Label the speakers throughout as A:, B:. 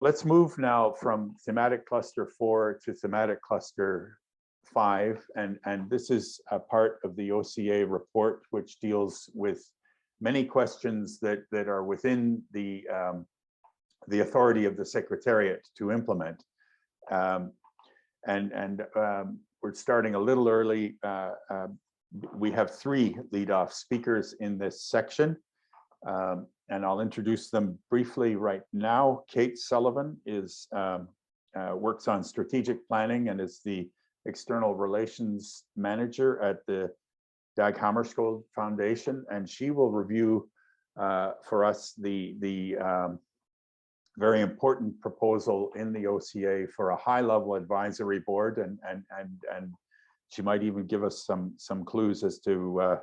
A: let's move now from thematic cluster 4 to thematic cluster 5, and this is a part of the OCA report which deals with many questions that are within the authority of the Secretariat to implement. We're starting a little early. We have 3 lead-off speakers in this section, and I'll introduce them briefly right now. Kate Sullivan is works on strategic planning and is the external relations manager at the Dag Hammarskjöld Foundation, and she will review for us the very important proposal in the OCA for a high-level advisory board, and she might even give us some clues as to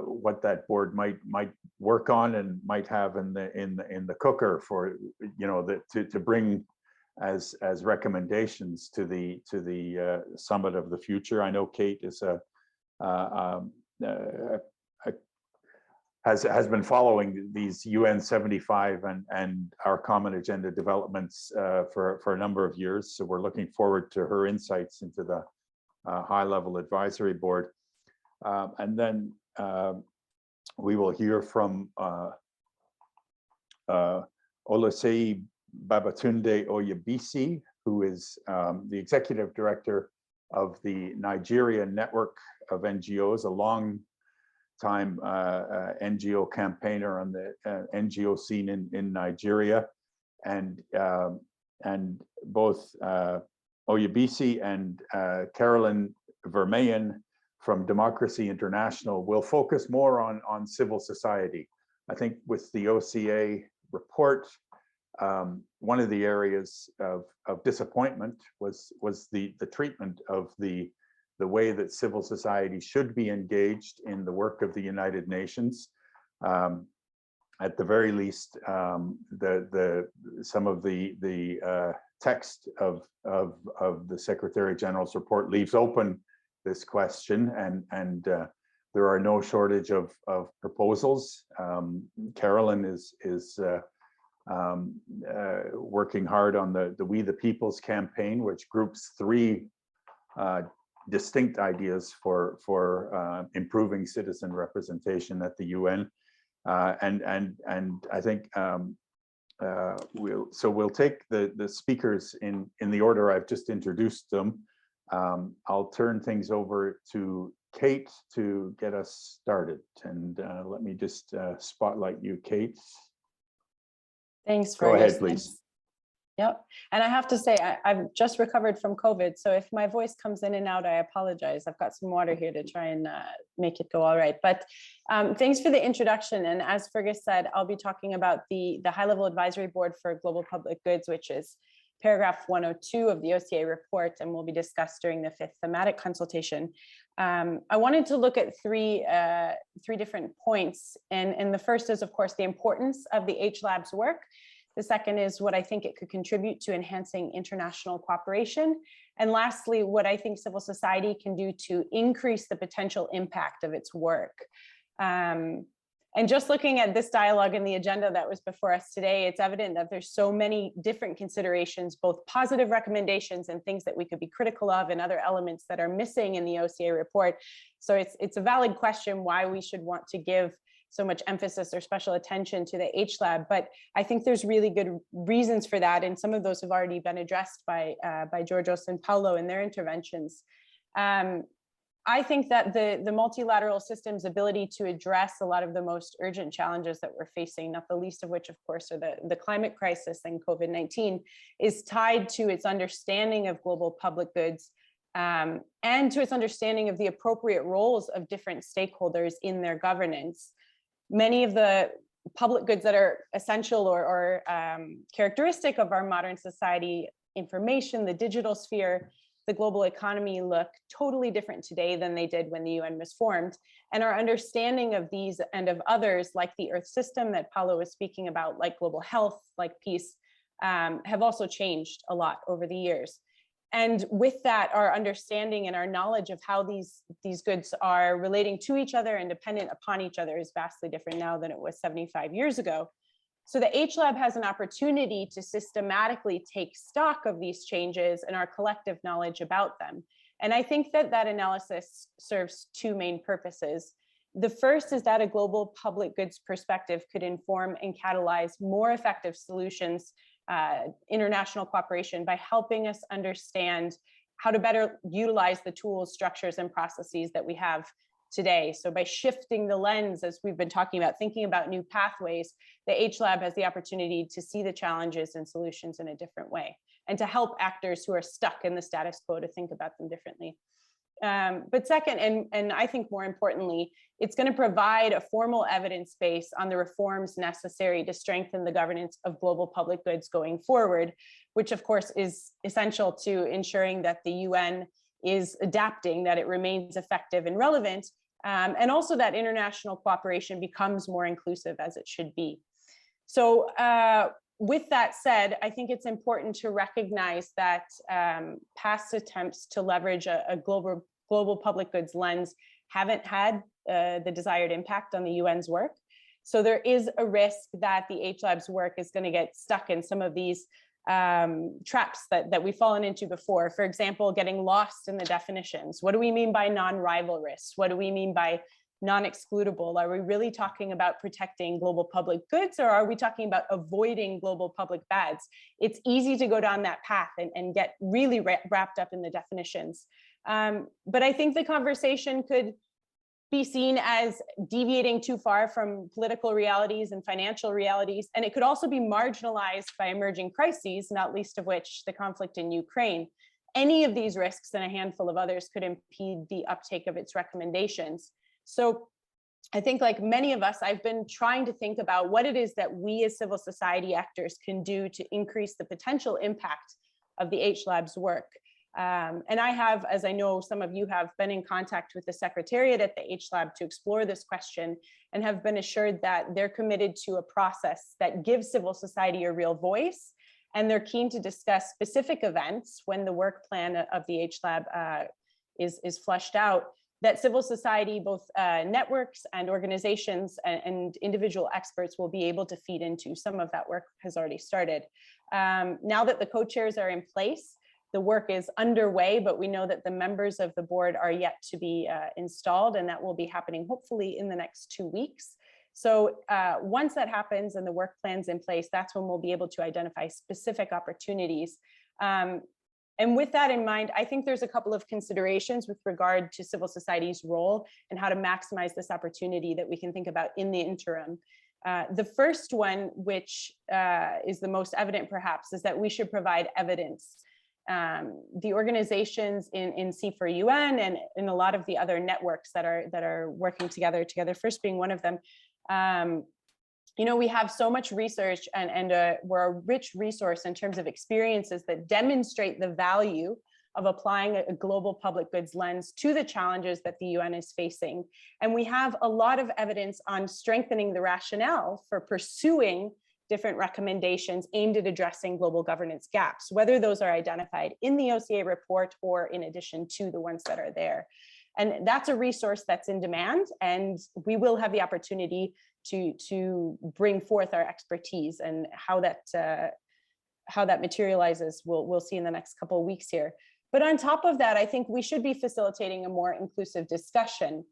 A: what that board might work on and might have in the cooker for, you know, to bring as recommendations to the summit of the future. I know Kate is has been following these UN 75 and our common agenda developments for a number of years. So we're looking forward to her insights into the high-level advisory board. And then we will hear from Oluseyi Babatunde Oyebisi, who is the executive director of the Nigeria Network of NGOs, a long time NGO campaigner on the NGO scene in Nigeria, and both Oyebisi and Carolyn Vermeyen from Democracy International will focus more on civil society. I think with the OCA report, one of the areas of disappointment was the treatment of the way that civil society should be engaged in the work of the United Nations. At the very least, some of the text of the Secretary General's report leaves open this question, and there are no shortage of proposals. Carolyn is working hard on the We the People's campaign, which groups 3 distinct ideas for improving citizen representation at the UN, and I think we'll take the speakers in the order I've just introduced them. I'll turn things over to Kate to get us started, and let me just spotlight you, Kate.
B: Thanks.
A: Go ahead, please.
B: Yep. And I have to say, I've just recovered from COVID. So if my voice comes in and out, I apologize. I've got some water here to try and make it go all right. But thanks for the introduction. And as Fergus said, I'll be talking about the high-level advisory board for global public goods, which is paragraph 102 of the OCA report, and will be discussed during the 5th thematic consultation. I wanted to look at three different points. And the first is, of course, the importance of the H-Lab's work. The second is what I think it could contribute to enhancing international cooperation. And lastly, what I think civil society can do to increase the potential impact of its work. And just looking at this dialogue and the agenda that was before us today, it's evident that there's so many different considerations, both positive recommendations and things that we could be critical of, and other elements that are missing in the OCA report. So it's a valid question why we should want to give so much emphasis or special attention to the H-Lab, but I think there's really good reasons for that, and some of those have already been addressed by Georgios and Paulo in their interventions. I think that the multilateral system's ability to address a lot of the most urgent challenges that we're facing, not the least of which, of course, are the climate crisis and COVID-19, is tied to its understanding of global public goods, and to its understanding of the appropriate roles of different stakeholders in their governance. Many of the public goods that are essential or characteristic of our modern society, information, the digital sphere, the global economy, look totally different today than they did when the UN was formed. And our understanding of these and of others, like the Earth system that Paulo was speaking about, like global health, like peace, have also changed a lot over the years. And with that, our understanding and our knowledge of how these goods are relating to each other and dependent upon each other is vastly different now than it was 75 years ago. So the HLab has an opportunity to systematically take stock of these changes and our collective knowledge about them. And I think that that analysis serves two main purposes. The first is that a global public goods perspective could inform and catalyze more effective solutions, international cooperation, by helping us understand how to better utilize the tools, structures, and processes that we have today. So by shifting the lens, as we've been talking about, thinking about new pathways, the HLab has the opportunity to see the challenges and solutions in a different way, and to help actors who are stuck in the status quo to think about them differently. But second, and I think more importantly, it's going to provide a formal evidence base on the reforms necessary to strengthen the governance of global public goods going forward, which of course is essential to ensuring that the UN is adapting, that it remains effective and relevant, and also that international cooperation becomes more inclusive as it should be. So with that said, I think it's important to recognize that past attempts to leverage a global public goods lens haven't had the desired impact on the UN's work. So there is a risk that the HLab's work is going to get stuck in some of these traps that we've fallen into before. For example, getting lost in the definitions. What do we mean by non-rival risks? What do we mean by non-excludable? Are we really talking about protecting global public goods, or are we talking about avoiding global public bads? It's easy to go down that path and get really wrapped up in the definitions. But I think the conversation could be seen as deviating too far from political realities and financial realities. And it could also be marginalized by emerging crises, not least of which the conflict in Ukraine. Any of these risks and a handful of others could impede the uptake of its recommendations. So I think, like many of us, I've been trying to think about what it is that we as civil society actors can do to increase the potential impact of the HLab's work. And I have, as I know some of you have, been in contact with the Secretariat at the HLab to explore this question, and have been assured that they're committed to a process that gives civil society a real voice. And they're keen to discuss specific events when the work plan of the HLab is fleshed out, that civil society, both networks and organizations and individual experts, will be able to feed into. Some of that work has already started. Now that the co-chairs are in place, the work is underway, but we know that the members of the board are yet to be installed, and that will be happening hopefully in the next 2 weeks. So once that happens and the work plan's in place, that's when we'll be able to identify specific opportunities. And with that in mind, I think there's a couple of considerations with regard to civil society's role and how to maximize this opportunity that we can think about in the interim. The first one, which is the most evident perhaps, is that we should provide evidence. The organizations in C4UN and in a lot of the other networks that are working together, First being one of them, you know, we have so much research and we're a rich resource in terms of experiences that demonstrate the value of applying a global public goods lens to the challenges that the UN is facing. And we have a lot of evidence on strengthening the rationale for pursuing different recommendations aimed at addressing global governance gaps, whether those are identified in the OCA report or in addition to the ones that are there. And that's a resource that's in demand, and we will have the opportunity to bring forth our expertise, and how that materializes, we'll see in the next couple of weeks here. But on top of that, I think we should be facilitating a more inclusive discussion.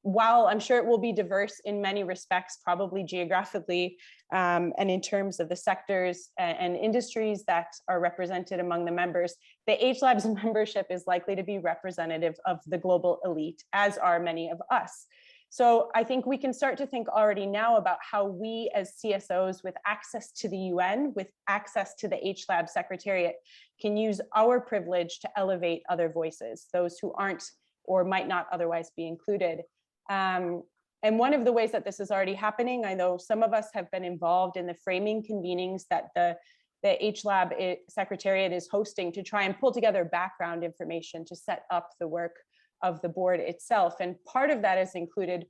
B: While I'm sure it will be diverse in many respects, probably geographically, and in terms of the sectors and industries that are represented among the members, the HLab's membership is likely to be representative of the global elite, as are many of us. So I think we can start to think already now about how we as CSOs with access to the UN, with access to the HLab Secretariat, can use our privilege to elevate other voices, those who aren't or might not otherwise be included. And one of the ways that this is already happening, I know some of us have been involved in the framing convenings that the HLab Secretariat is hosting to try and pull together background information to set up the work of the board itself. And part of that has included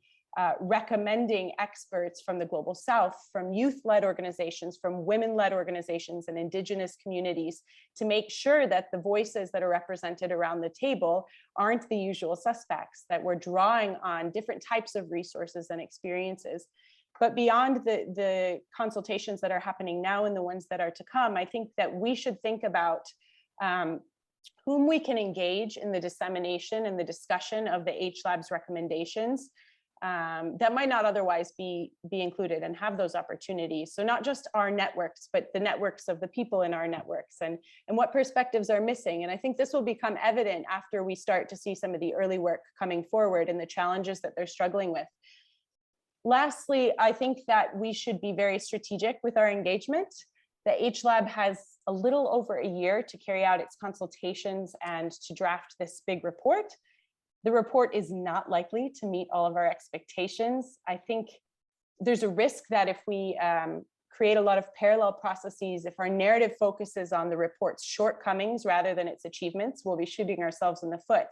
B: recommending experts from the Global South, from youth-led organizations, from women-led organizations and indigenous communities, to make sure that the voices that are represented around the table aren't the usual suspects, that we're drawing on different types of resources and experiences. But beyond the consultations that are happening now and the ones that are to come, I think that we should think about whom we can engage in the dissemination and the discussion of the HLab's recommendations that might not otherwise be included, and have those opportunities. So not just our networks, but the networks of the people in our networks, and what perspectives are missing. And I think this will become evident after we start to see some of the early work coming forward and the challenges that they're struggling with. Lastly, I think that we should be very strategic with our engagement. The HLab has a little over a year to carry out its consultations and to draft this big report. The report is not likely to meet all of our expectations. I think there's a risk that if we create a lot of parallel processes, if our narrative focuses on the report's shortcomings rather than its achievements, we'll be shooting ourselves in the foot.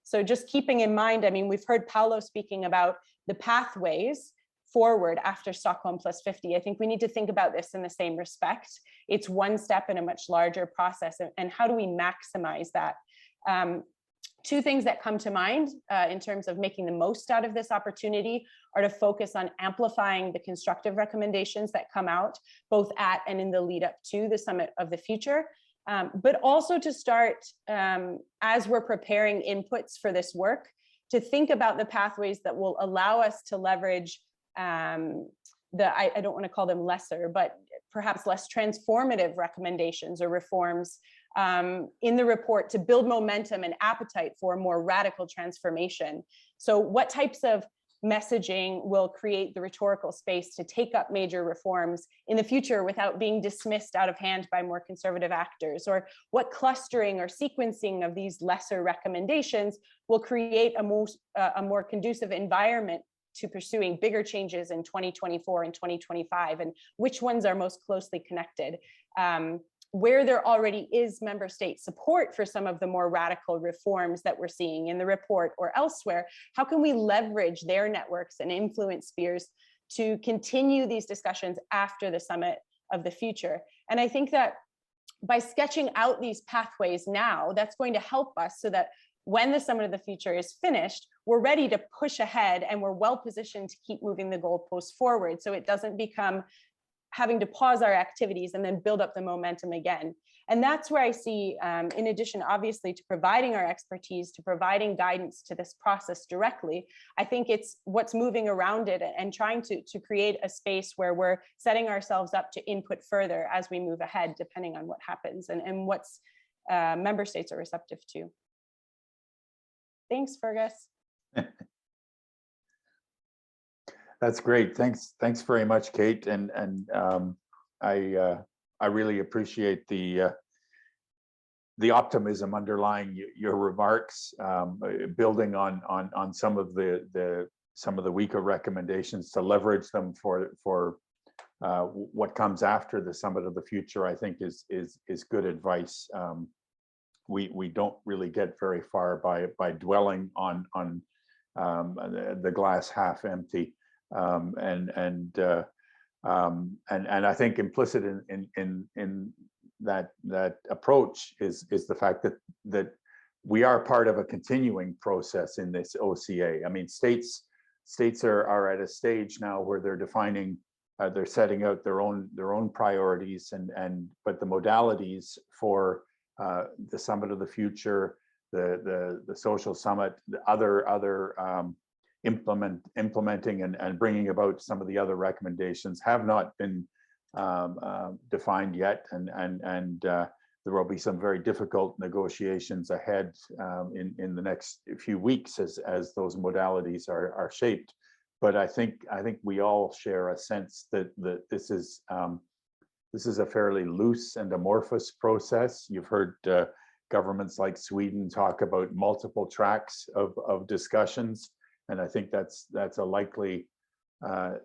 B: So just keeping in mind, I mean, we've heard Paolo speaking about the pathways forward after Stockholm Plus 50. I think we need to think about this in the same respect. It's one step in a much larger process, and how do we maximize that? Two things that come to mind in terms of making the most out of this opportunity are to focus on amplifying the constructive recommendations that come out, both at and in the lead up to the Summit of the Future, but also to start, as we're preparing inputs for this work, to think about the pathways that will allow us to leverage I don't want to call them lesser, but perhaps less transformative recommendations or reforms in the report to build momentum and appetite for more radical transformation. So what types of messaging will create the rhetorical space to take up major reforms in the future without being dismissed out of hand by more conservative actors? Or what clustering or sequencing of these lesser recommendations will create a more conducive environment to pursuing bigger changes in 2024 and 2025, and which ones are most closely connected? Where there already is member state support for some of the more radical reforms that we're seeing in the report or elsewhere, how can we leverage their networks and influence spheres to continue these discussions after the Summit of the Future? And I think that by sketching out these pathways now, that's going to help us so that when the Summit of the Future is finished, we're ready to push ahead and we're well positioned to keep moving the goalposts forward, so it doesn't become having to pause our activities and then build up the momentum again. And that's where I see, in addition, obviously, to providing our expertise, to providing guidance to this process directly, I think it's what's moving around it and trying to create a space where we're setting ourselves up to input further as we move ahead, depending on what happens and what's member states are receptive to. Thanks, Fergus.
A: That's great. Thanks very much, Kate. And I really appreciate the optimism underlying your remarks, building on some of the weaker recommendations to leverage them for what comes after the Summit of the Future. I think is good advice. We don't really get very far by dwelling on the glass half empty. And I think implicit in that approach is the fact that we are part of a continuing process in this OCA. I mean, states are at a stage now where they're defining, they're setting out their own priorities, but the modalities for the Summit of the Future, the social summit, the other implementing and bringing about some of the other recommendations have not been defined yet, and there will be some very difficult negotiations ahead in the next few weeks as those modalities are shaped. But I think we all share a sense that this is a fairly loose and amorphous process. You've heard governments like Sweden talk about multiple tracks of discussions. And I think that's a likely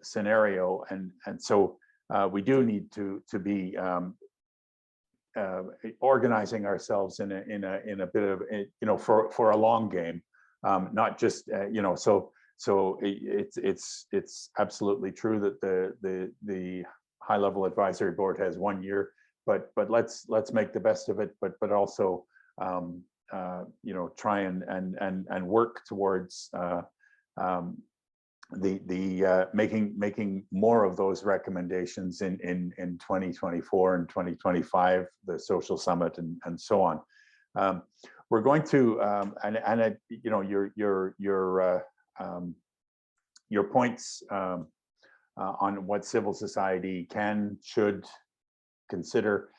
A: scenario, and so we do need to be organizing ourselves in a bit of for a long game, not just So it's absolutely true that the high-level advisory board has 1 year, but let's make the best of it, but also try and work towards making more of those recommendations in 2024 and 2025, the social summit and so on. We're going to you know, your points on what civil society can, should consider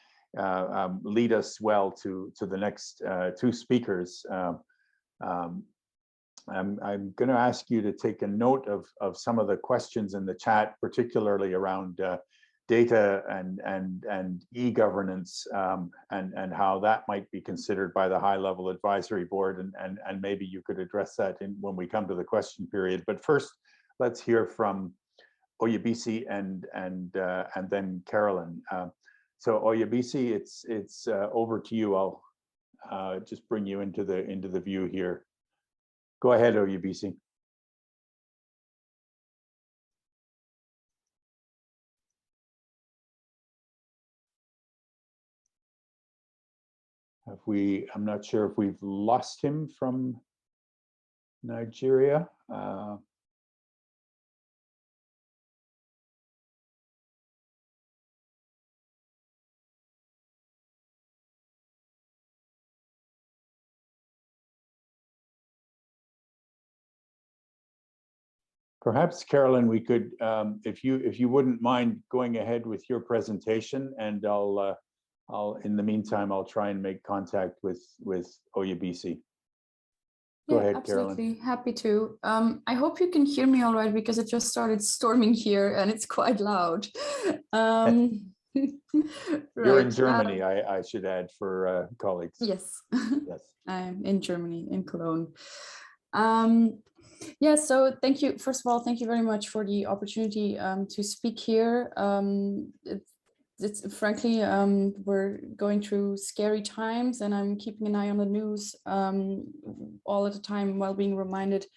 A: lead us well to the next two speakers. I'm going to ask you to take a note of some of the questions in the chat, particularly around data and e-governance, and how that might be considered by the high-level advisory board, and maybe you could address that when we come to the question period. But first, let's hear from Oyebisi and then Carolyn. So Oyebisi, it's over to you. I'll just bring you into the view here. Go ahead, Oyebisi. I'm not sure if we've lost him from Nigeria. Perhaps, Carolyn, we could, if you wouldn't mind going ahead with your presentation, and I'll in the meantime, I'll try and make contact with Oyebisi. Go ahead,
C: absolutely.
A: Carolyn.
C: Happy to. I hope you can hear me all right, because it just started storming here and it's quite loud.
A: You're in Germany, I should add, for colleagues.
C: Yes.
A: Yes. I'm
C: in Germany, in Cologne. Yeah, so thank you. First of all, thank you very much for the opportunity to speak here. It's frankly, we're going through scary times, and I'm keeping an eye on the news all at the time, while being reminded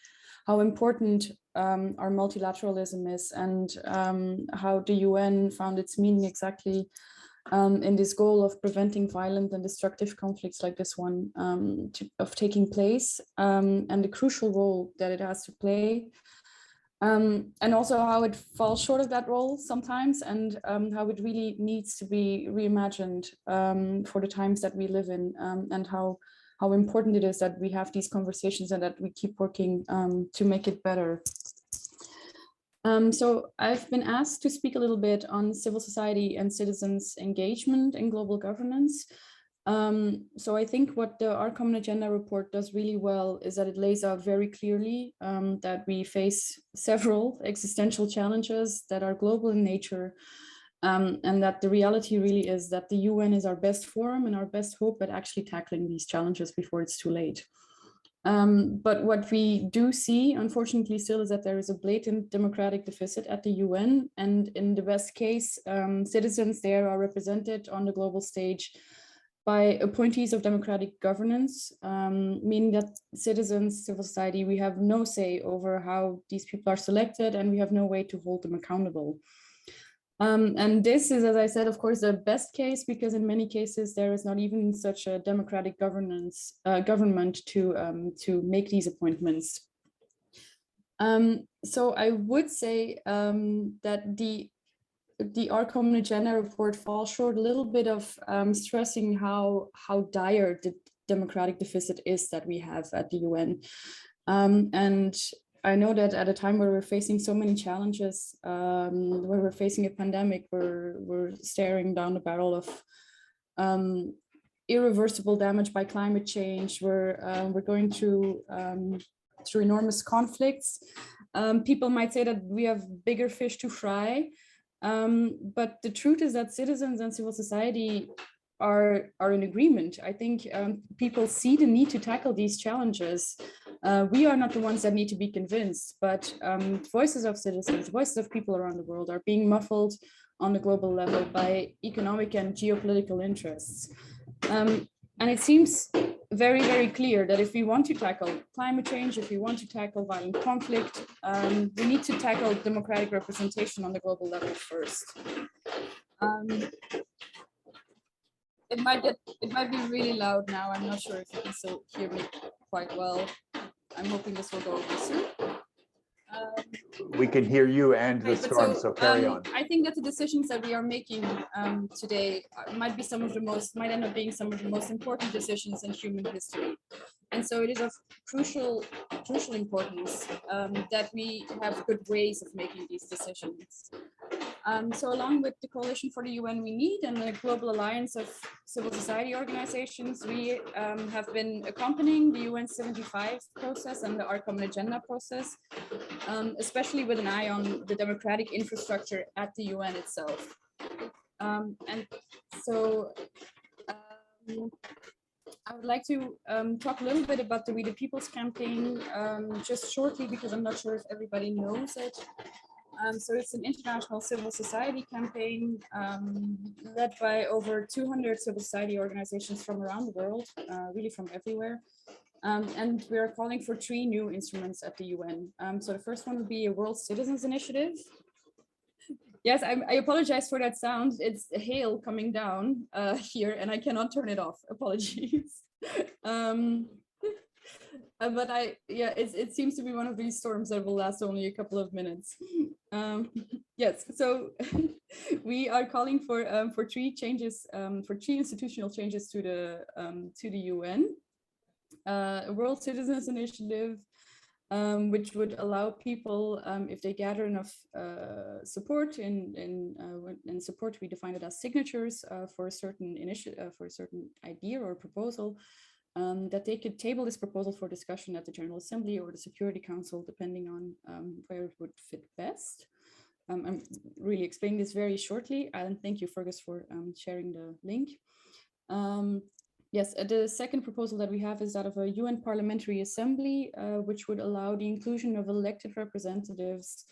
C: how important our multilateralism is, and how the UN found its meaning exactly in this goal of preventing violent and destructive conflicts like this one of taking place, and the crucial role that it has to play, and also how it falls short of that role sometimes, and how it really needs to be reimagined for the times that we live in, and how important it is that we have these conversations and that we keep working to make it better. So I've been asked to speak a little bit on civil society and citizens' engagement in global governance. So I think what Our Common Agenda report does really well is that it lays out very clearly that we face several existential challenges that are global in nature, and that the reality really is that the UN is our best forum and our best hope at actually tackling these challenges before it's too late. But what we do see, unfortunately, still is that there is a blatant democratic deficit at the UN, and in the best case, citizens there are represented on the global stage by appointees of democratic governance, meaning that citizens, civil society, we have no say over how these people are selected, and we have no way to hold them accountable. And this is, as I said, of course, the best case, because in many cases there is not even such a democratic government to make these appointments. So I would say that the Our Common Agenda report falls short a little bit of stressing how dire the democratic deficit is that we have at the UN. And I know that at a time where we're facing so many challenges, where we're facing a pandemic, we're staring down the barrel of irreversible damage by climate change, we're going through enormous conflicts. People might say that we have bigger fish to fry, but the truth is that citizens and civil society are in agreement. I think people see the need to tackle these challenges. We are not the ones that need to be convinced, but voices of citizens, voices of people around the world are being muffled on the global level by economic and geopolitical interests. And it seems very, very clear that if we want to tackle climate change, if we want to tackle violent conflict, we need to tackle democratic representation on the global level first. It might be really loud now. I'm not sure if you can still hear me quite well. I'm hoping this will go over soon.
A: we can hear you and the
C: Right, but
A: storm, so carry on.
C: I think that the decisions that we are making today might end up being some of the most important decisions in human history. And so it is of crucial importance that we have good ways of making these decisions. So along with the Coalition for the UN We Need and the Global Alliance of Civil Society Organizations, we have been accompanying the UN 75 process and the Our Common Agenda process, especially with an eye on the democratic infrastructure at the UN itself. And so I would like to talk a little bit about the We the People's campaign just shortly, because I'm not sure if everybody knows it. So it's an international civil society campaign led by over 200 civil society organizations from around the world, really from everywhere. And we are calling for 3 new instruments at the UN. So the first one would be a World Citizens Initiative. Yes, I apologize for that sound. It's hail coming down here and I cannot turn it off. Apologies. But it seems to be one of these storms that will last only a couple of minutes. Yes, so we are calling for 3 changes, for 3 institutional changes to the UN. A World Citizens Initiative, which would allow people, if they gather enough support, and support we define it as signatures for a certain initiative, for a certain idea or proposal, that they could table this proposal for discussion at the General Assembly or the Security Council, depending on where it would fit best. I'm really explaining this very shortly, and thank you, Fergus, for sharing the link. Yes, the second proposal that we have is that of a UN Parliamentary Assembly, which would allow the inclusion of elected representatives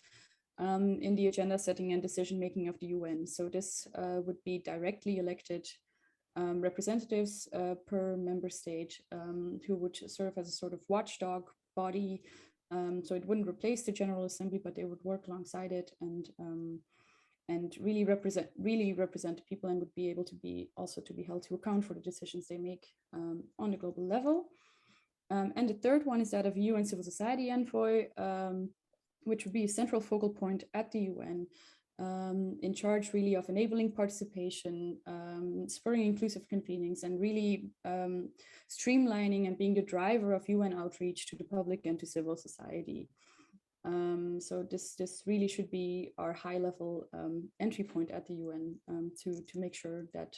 C: in the agenda setting and decision making of the UN. So this would be directly elected representatives per member state, who would serve as a sort of watchdog body. So it wouldn't replace the General Assembly, but they would work alongside it and really represent people, and would be able to be held to account for the decisions they make on a global level. And the third one is that of UN Civil Society Envoy, which would be a central focal point at the UN, in charge really of enabling participation, spurring inclusive convenings, and really streamlining and being the driver of UN outreach to the public and to civil society. So this really should be our high level entry point at the UN, to make sure that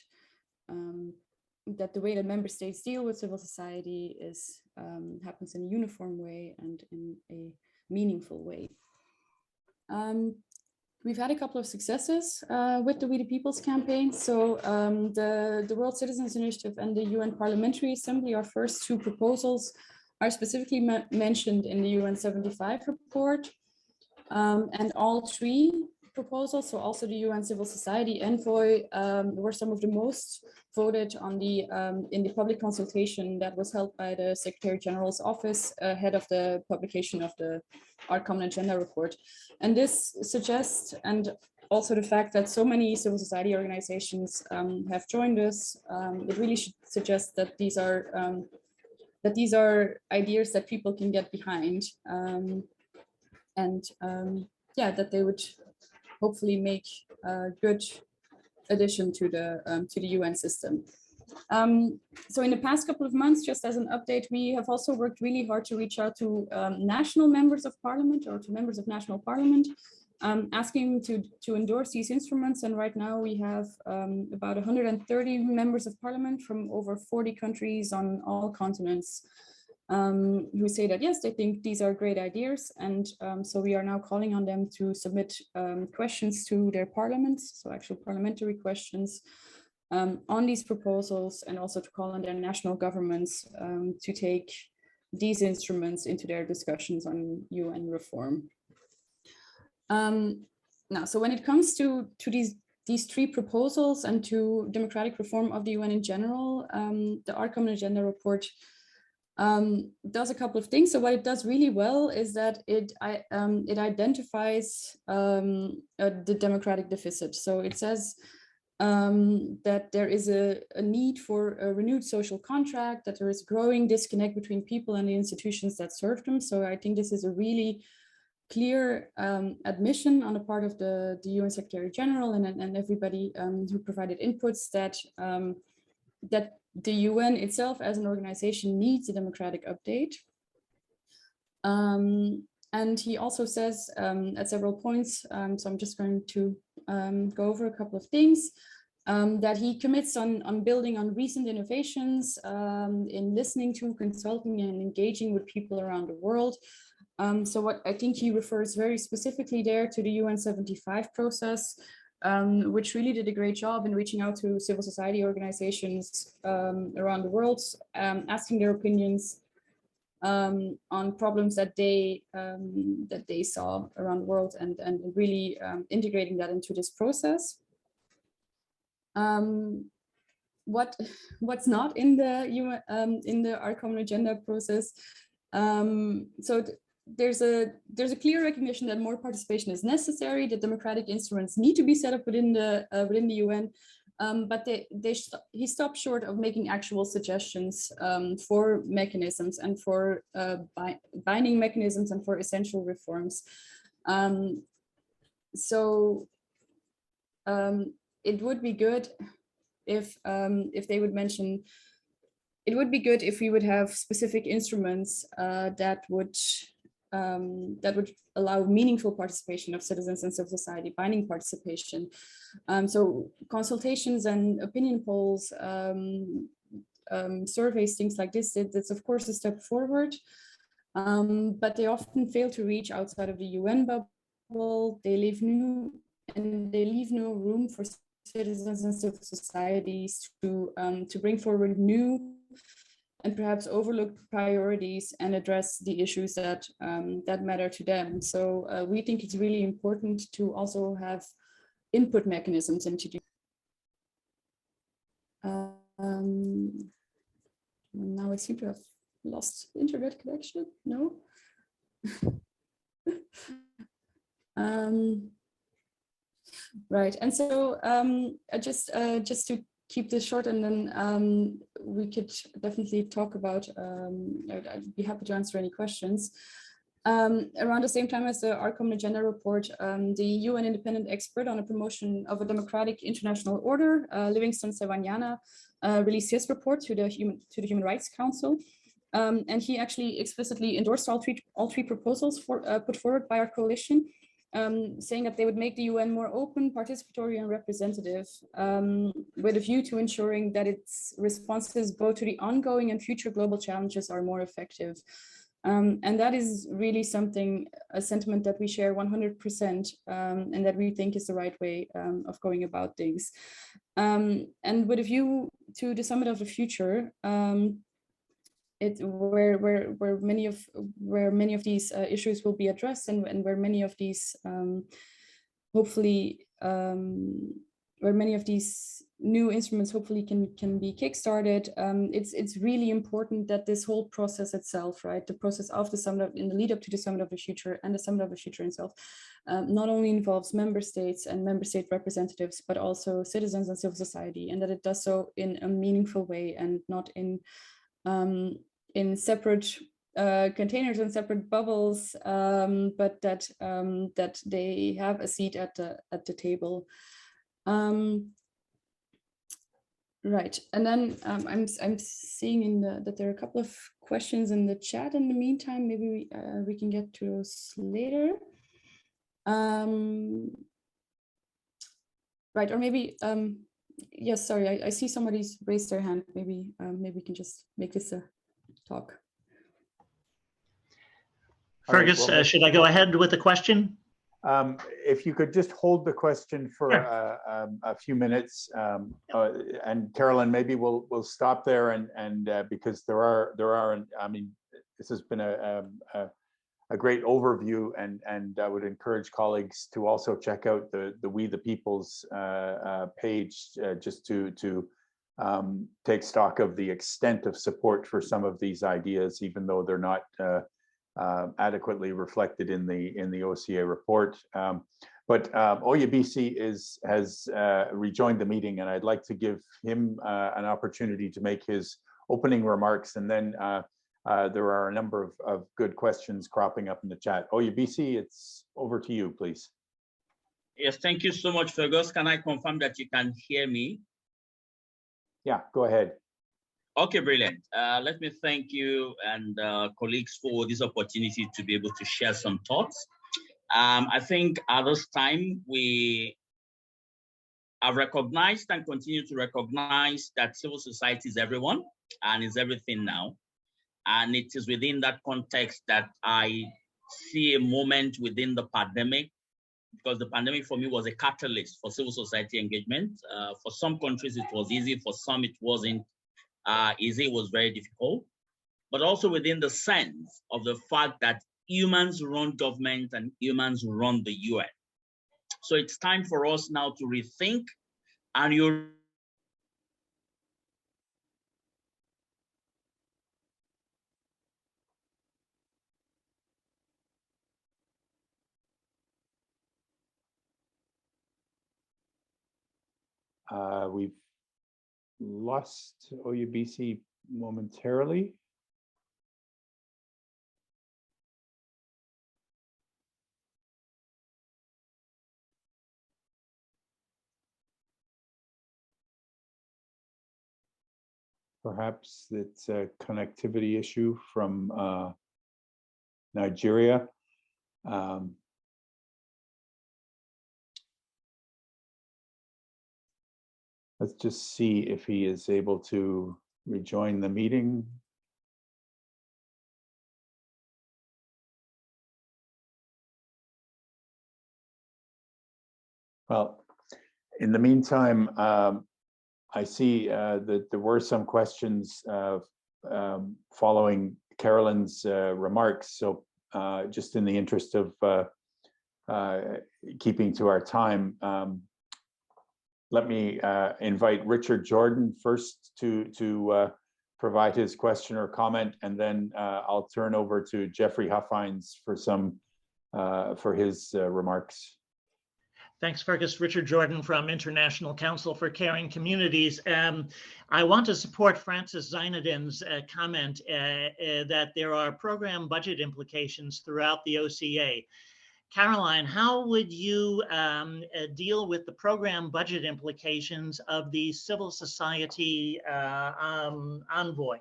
C: that the way that member states deal with civil society happens in a uniform way and in a meaningful way. We've had a couple of successes with the We the People's campaign. So the World Citizens Initiative and the UN Parliamentary Assembly, our first 2 proposals, are specifically mentioned in the UN 75 report. And all 3 proposals, so also the UN Civil Society Envoy, were some of the most voted on in the public consultation that was held by the Secretary General's office ahead of the publication of Our Common Agenda report. And this suggests, and also the fact that so many civil society organizations have joined us, it really should suggest that these are ideas that people can get behind, that they would hopefully make a good addition to the UN system. So in the past couple of months, just as an update, we have also worked really hard to reach out to national members of parliament, or to members of national parliament, asking to endorse these instruments. And right now we have about 130 members of parliament from over 40 countries on all continents, who say that, yes, they think these are great ideas. And so we are now calling on them to submit questions to their parliaments, so actual parliamentary questions on these proposals, and also to call on their national governments to take these instruments into their discussions on UN reform. Now, so when it comes to these 3 proposals and to democratic reform of the UN in general, the Our Common Agenda report does a couple of things. So what it does really well is that it identifies the democratic deficit. So it says that there is a need for a renewed social contract, that there is growing disconnect between people and the institutions that serve them. So I think this is a really clear admission on the part of the UN Secretary General and everybody who provided inputs that that the UN itself as an organization needs a democratic update. And he also says at several points, so I'm just going to go over a couple of things, that he commits on building on recent innovations in listening to, consulting, and engaging with people around the world. So what I think he refers very specifically there to the UN 75 process, which really did a great job in reaching out to civil society organizations around the world, asking their opinions on problems that they saw around the world, and really integrating that into this process. What's not in the UN, in the Our Common Agenda process? So there's a clear recognition that more participation is necessary, that democratic instruments need to be set up within the UN, but he stopped short of making actual suggestions for mechanisms and for binding mechanisms and for essential reforms. So it would be good if they would mention. It would be good if we would have specific instruments that would allow meaningful participation of citizens and civil society, binding participation. So consultations and opinion polls, surveys, things like this, it's of course a step forward, but they often fail to reach outside of the UN bubble. They leave no room for citizens and civil societies to bring forward new and perhaps overlooked priorities and address the issues that that matter to them. So we think it's really important to also have input mechanisms into the now I seem to have lost internet connection. No. Right, and so just to keep this short, and then we could definitely talk about, I'd be happy to answer any questions. Around the same time as the Our Common Agenda report, the UN independent expert on the promotion of a democratic international order, Livingston Sevanyana, released his report to the Human Rights Council. And he actually explicitly endorsed all three proposals put forward by our coalition, saying that they would make the UN more open, participatory, and representative, with a view to ensuring that its responses both to the ongoing and future global challenges are more effective. And that is really a sentiment that we share 100%, and that we think is the right way of going about things. And with a view to the Summit of the Future, where many of these issues will be addressed, and where many of these where many of these new instruments hopefully can be kickstarted. It's really important that this whole process itself, right, the process of the summit, in the lead up to the Summit of the Future and the Summit of the Future itself, not only involves member states and member state representatives, but also citizens and civil society, and that it does so in a meaningful way and not in separate containers and separate bubbles, but that they have a seat at the table. Right, and then I'm seeing that there are a couple of questions in the chat. In the meantime, maybe we can get to those later. Right, or maybe yes. Sorry, I see somebody's raised their hand. Maybe we can just make this a talk.
D: Fergus, should I go ahead with the question?
A: If you could just hold the question for a few minutes, and Carolyn, maybe we'll stop there, and because there are, I mean, this has been a great overview, and I would encourage colleagues to also check out the We the People's page, just to take stock of the extent of support for some of these ideas, even though they're not adequately reflected in the OCA report. But Oyebisi has rejoined the meeting, and I'd like to give him an opportunity to make his opening remarks, and then there are a number of good questions cropping up in the chat. OUBC, it's over to you, please.
E: Yes, thank you so much, Fergus. Can I confirm that you can hear me?
A: Yeah, go ahead.
E: Okay, brilliant. Let me thank you and colleagues for this opportunity to be able to share some thoughts. I think at this time, we have recognized and continue to recognize that civil society is everyone and is everything now. And it is within that context that I see a moment within the pandemic, because the pandemic for me was a catalyst for civil society engagement. For some countries, it was easy. For some, it wasn't easy. It was very difficult. But also within the sense of the fact that humans run government and humans run the UN. So it's time for us now to rethink and you.
A: We've lost OUBC momentarily. Perhaps it's a connectivity issue from Nigeria. Let's just see if he is able to rejoin the meeting. Well, in the meantime, I see that there were some questions following Carolyn's remarks. So just in the interest of keeping to our time, let me invite Richard Jordan first to provide his question or comment, and then I'll turn over to Jeffrey Huffines for his remarks.
D: Thanks, Fergus. Richard Jordan from International Council for Caring Communities. I want to support Francis Zainadin's comment that there are program budget implications throughout the OCA. Caroline, how would you deal with the program budget implications of the civil society envoy?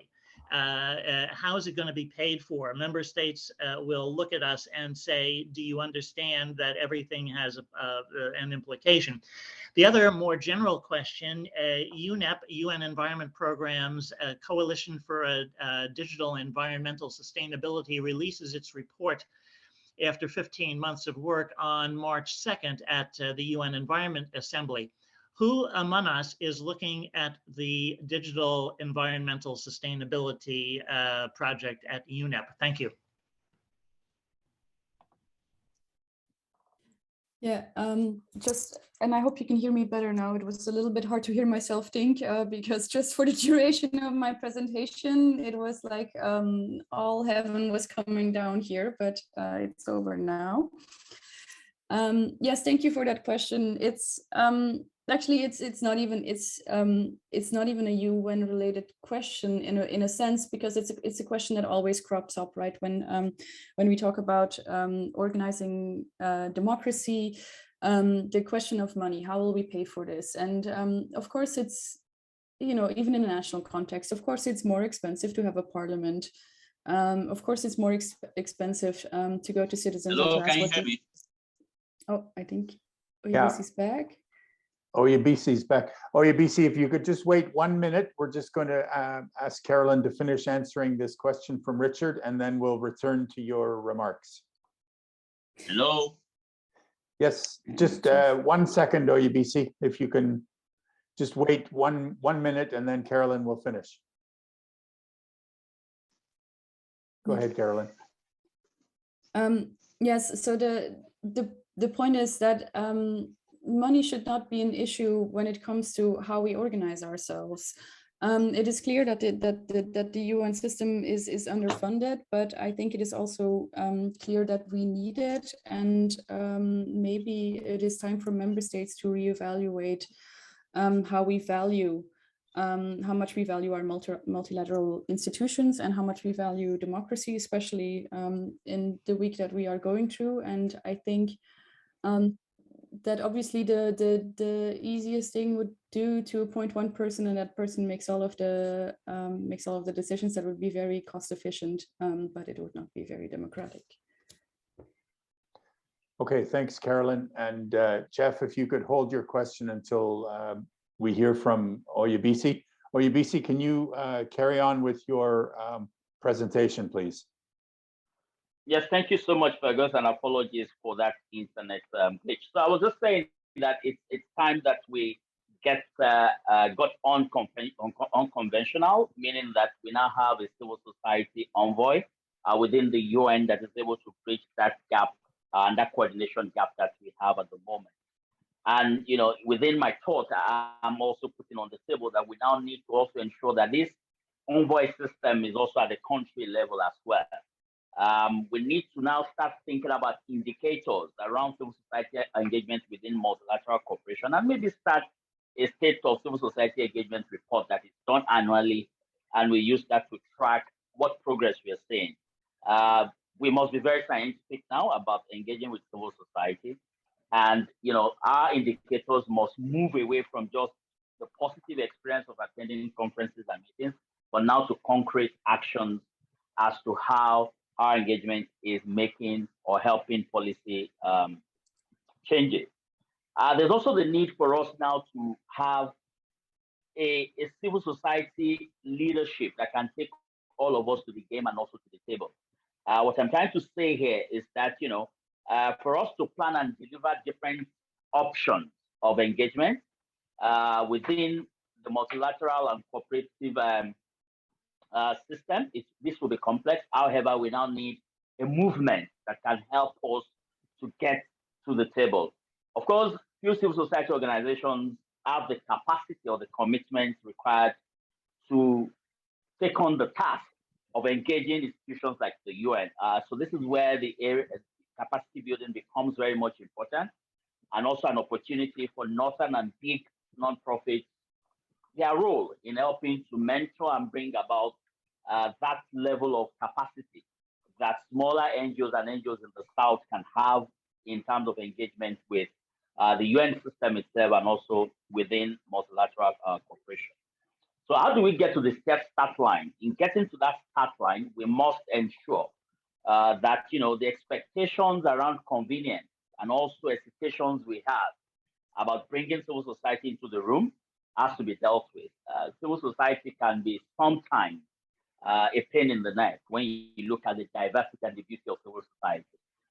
D: How is it going to be paid for? Member states will look at us and say, do you understand that everything has an implication? The other more general question, UNEP, UN Environment Programs, Coalition for Digital Environmental Sustainability, releases its report after 15 months of work on March 2nd at the UN Environment Assembly. Who among us is looking at the digital environmental sustainability project at UNEP? Thank you.
C: Yeah, and I hope you can hear me better now. It was a little bit hard to hear myself think because just for the duration of my presentation, it was like all heaven was coming down here, but it's over now. Yes, thank you for that question. It's actually it's not even a UN related question in a sense, because it's a question that always crops up, right, when we talk about organizing democracy, the question of money, how will we pay for this? And of course it's, you know, even in a national context, of course it's more expensive to have a parliament. Of course it's more expensive to go to citizens.
E: Hello, can you hear me?
C: Oh, I think
A: OUBC's
C: back.
A: OUBC's back. OUBC, if you could just wait 1 minute, we're just going to ask Carolyn to finish answering this question from Richard, and then we'll return to your remarks.
E: Hello.
A: Yes, just 1 second, OUBC, if you can just wait one minute, and then Carolyn will finish. Go ahead, Carolyn.
C: Yes, so the point is that money should not be an issue when it comes to how we organize ourselves. It is clear that the UN system is underfunded, but I think it is also clear that we need it, and maybe it is time for member states to reevaluate how we value how much we value our multilateral institutions and how much we value democracy, especially in the week that we are going through. And I think that obviously the easiest thing would do to appoint one person, and that person makes all of the decisions. That would be very cost efficient, but it would not be very democratic.
A: Okay, thanks, Carolyn. And Jeff, if you could hold your question until we hear from Oyebisi. Oyebisi, can you carry on with your presentation, please?
E: Yes, thank you so much, Fergus, and apologies for that internet glitch. So I was just saying that it's time that we got unconventional, meaning that we now have a civil society envoy within the UN that is able to bridge that gap and that coordination gap that we have at the moment. And within my thought, I'm also putting on the table that we now need to also ensure that this envoy system is also at the country level as well. We need to now start thinking about indicators around civil society engagement within multilateral cooperation, and maybe start a state of civil society engagement report that is done annually, and we use that to track what progress we are seeing. We must be very scientific now about engaging with civil society, and our indicators must move away from just the positive experience of attending conferences and meetings, but now to concrete actions as to how our engagement is making or helping policy changes. There's also the need for us now to have a civil society leadership that can take all of us to the game and also to the table. What I'm trying to say here is that, for us to plan and deliver different options of engagement within the multilateral and cooperative system, this will be complex. However, we now need a movement that can help us to get to the table. Of course, few civil society organizations have the capacity or the commitment required to take on the task of engaging institutions like the UN. So this is where the area capacity building becomes very much important, and also an opportunity for northern and big nonprofits, their role in helping to mentor and bring about that level of capacity that smaller NGOs and NGOs in the South can have in terms of engagement with the UN system itself and also within multilateral cooperation. So how do we get to the start line? In getting to that start line, we must ensure that the expectations around convenience and also expectations we have about bringing civil society into the room has to be dealt with. Civil society can be sometimes a pain in the neck when you look at the diversity and the beauty of civil society,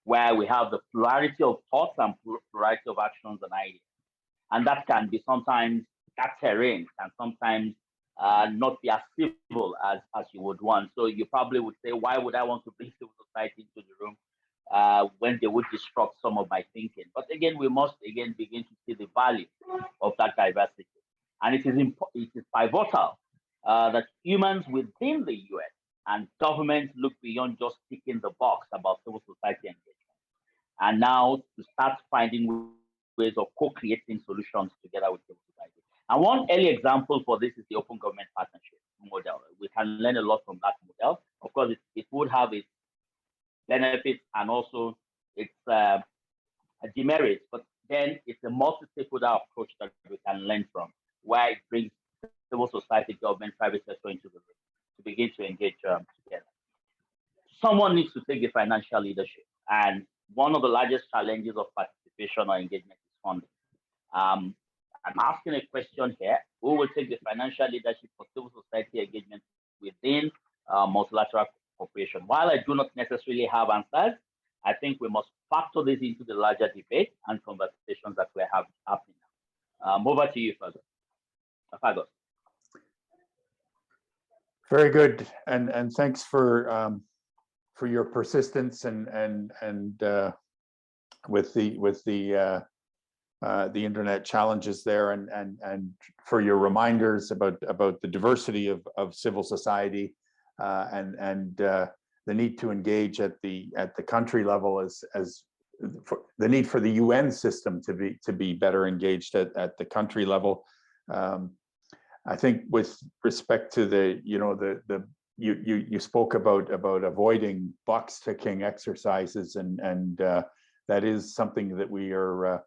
E: where we have the plurality of thoughts and plurality of actions and ideas. And that can be sometimes, that terrain can sometimes not be as civil as you would want. So you probably would say, why would I want to bring civil society into the room when they would disrupt some of my thinking? But again, we must again begin to see the value of that diversity. And it is pivotal that humans within the UN and governments look beyond just ticking the box about civil society engagement, and now to start finding ways of co-creating solutions together with civil society. And one early example for this is the open government partnership model. We can learn a lot from that model. Of course, it would have its benefits and also its demerits, but then it's a multi-stakeholder approach that we can learn from, where it brings civil society, government, private sector into the room to begin to engage together. Someone needs to take the financial leadership, and one of the largest challenges of participation or engagement is funding. I'm asking a question here: who will take the financial leadership for civil society engagement within multilateral cooperation? While I do not necessarily have answers, I think we must factor this into the larger debate and conversations that we're happening now. Over to you, Fergus.
A: Very good, and thanks for your persistence and with the internet challenges there, and for your reminders about the diversity of civil society and the need to engage at the country level as the need for the UN system to be better engaged at the country level. I think with respect to the, you spoke about avoiding box ticking exercises, and that is something that we are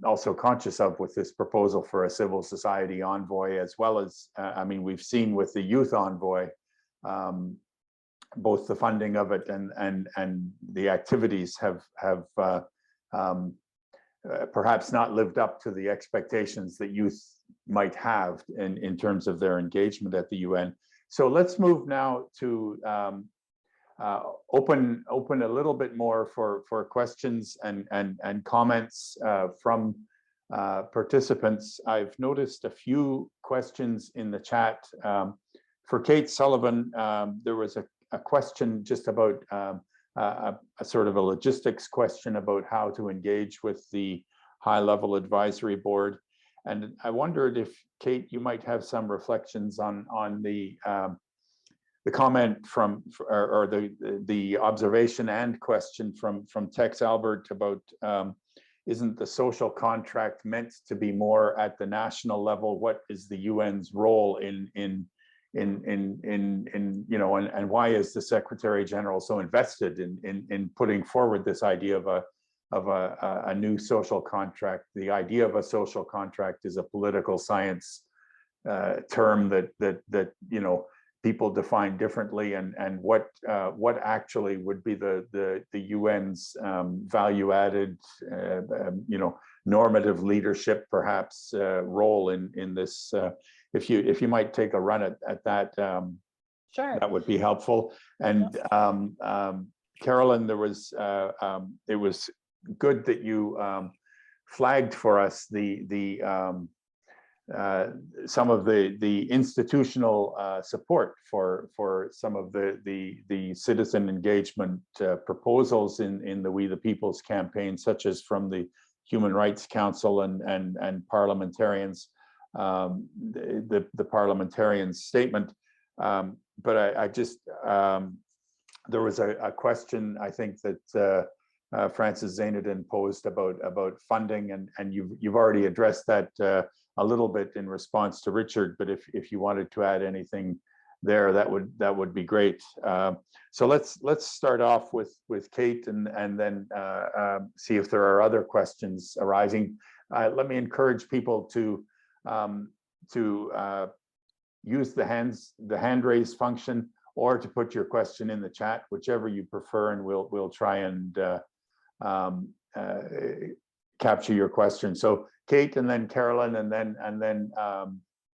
A: also conscious of with this proposal for a civil society envoy, as well as, I mean, we've seen with the youth envoy, both the funding of it and the activities have perhaps not lived up to the expectations that youth might have in terms of their engagement at the UN. So let's move now to open a little bit more for questions and comments from participants. I've noticed a few questions in the chat. For Kate Sullivan, there was a question just about a sort of a logistics question about how to engage with the high-level advisory board. And I wondered if, Kate, you might have some reflections on the comment from, or the observation and question from Tex Albert about isn't the social contract meant to be more at the national level? What is the UN's role in and why is the Secretary General so invested in putting forward this idea of a new social contract? The idea of a social contract is a political science term that people define differently, and what actually would be the UN's value added normative leadership perhaps role in this. If you might take a run at that,
B: sure,
A: that would be helpful. And Carolyn, there was it was good that you flagged for us some of the institutional support for some of the citizen engagement proposals in the We the People's campaign, such as from the Human Rights Council and parliamentarians. The parliamentarian's statement, but I just there was a question I think that Francis Zainadin posed about funding, and you've already addressed that a little bit in response to Richard. But if you wanted to add anything there, that would be great. So let's start off with Kate, and then see if there are other questions arising. Let me encourage people to use the hand raise function, or to put your question in the chat, whichever you prefer, and we'll try and capture your question. So Kate, and then Carolyn, and then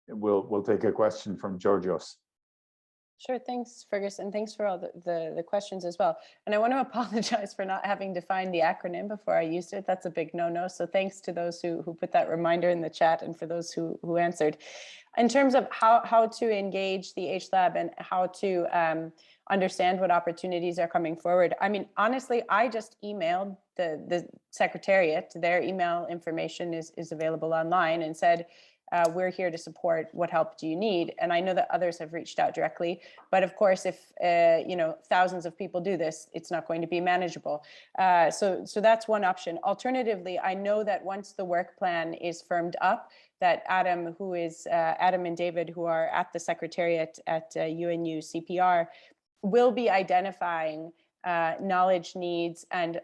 A: we'll take a question from Georgios.
B: Sure, thanks, Fergus, and thanks for all the questions as well. And I want to apologize for not having defined the acronym before I used it. That's a big no-no. So thanks to those who put that reminder in the chat, and for those who answered. In terms of how to engage the HLAB and how to understand what opportunities are coming forward, I mean, honestly, I just emailed the Secretariat. Their email information is available online, and said, we're here to support. What help do you need? And I know that others have reached out directly, but of course, if thousands of people do this, it's not going to be manageable. So that's one option. Alternatively, I know that once the work plan is firmed up, that Adam and David, who are at the Secretariat at UNU CPR, will be identifying knowledge needs and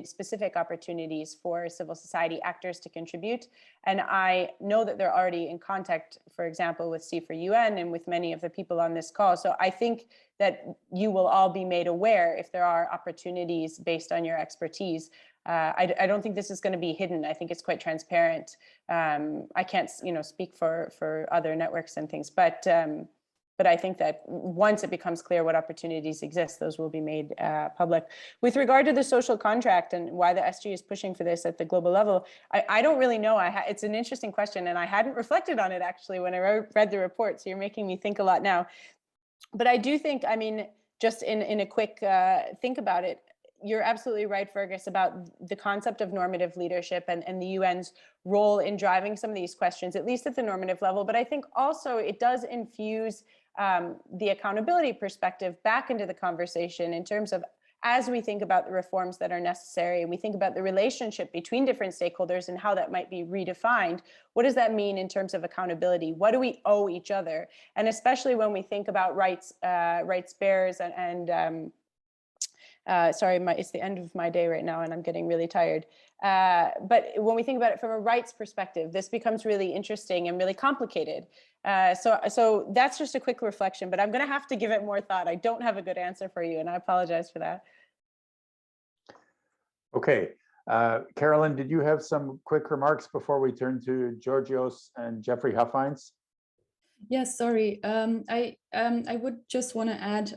B: specific opportunities for civil society actors to contribute. And I know that they're already in contact, for example, with C4UN and with many of the people on this call. So I think that you will all be made aware if there are opportunities based on your expertise. I don't think this is going to be hidden. I think it's quite transparent. I can't, speak for other networks and things, but I think that once it becomes clear what opportunities exist, those will be made public. With regard to the social contract and why the SG is pushing for this at the global level, I don't really know. It's an interesting question, and I hadn't reflected on it actually when I read the report. So you're making me think a lot now. But I do think, I mean, just in a quick think about it, you're absolutely right, Fergus, about the concept of normative leadership and the UN's role in driving some of these questions, at least at the normative level. But I think also it does infuse the accountability perspective back into the conversation in terms of as we think about the reforms that are necessary, and we think about the relationship between different stakeholders and how that might be redefined, what does that mean in terms of accountability? What do we owe each other? And especially when we think about rights bearers sorry, it's the end of my day right now and I'm getting really tired. But when we think about it from a rights perspective, this becomes really interesting and really complicated. So that's just a quick reflection, but I'm going to have to give it more thought. I don't have a good answer for you, and I apologize for that.
A: Okay. Carolyn, did you have some quick remarks before we turn to Georgios and Jeffrey Huffines?
C: Yes, sorry. I would just want to add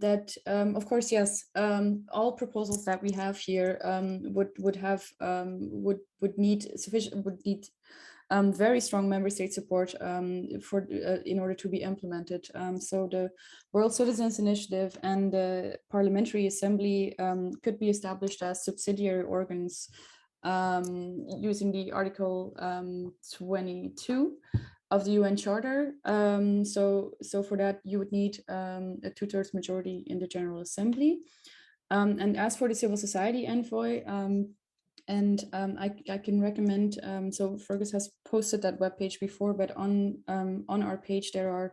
C: that, of course, yes, all proposals that we have here would need very strong member state support in order to be implemented. So the World Citizens Initiative and the Parliamentary Assembly could be established as subsidiary organs using the Article 22 of the UN Charter. So for that, you would need a 2/3 majority in the General Assembly. And as for the civil society envoy, I can recommend, so Fergus has posted that webpage before, but on our page, there are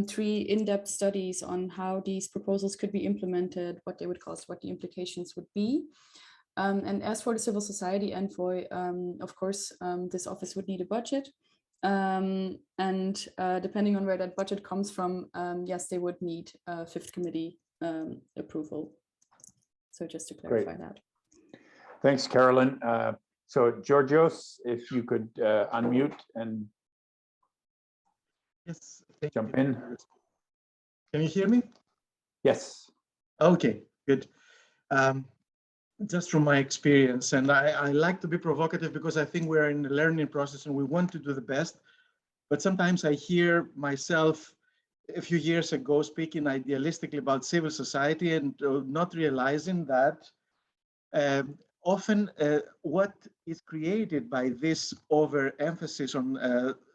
C: 3 in-depth studies on how these proposals could be implemented, what they would cost, what the implications would be. And as for the civil society envoy, of course, this office would need a budget. Depending on where that budget comes from, yes, they would need Fifth Committee approval. So just to clarify that.
A: Thanks, Carolyn. So Georgios, if you could unmute and
F: yes,
A: jump in.
F: Can you hear me?
A: Yes.
F: Okay, good. Just from my experience, and I like to be provocative because I think we're in the learning process and we want to do the best. But sometimes I hear myself a few years ago speaking idealistically about civil society and not realizing that often what is created by this overemphasis on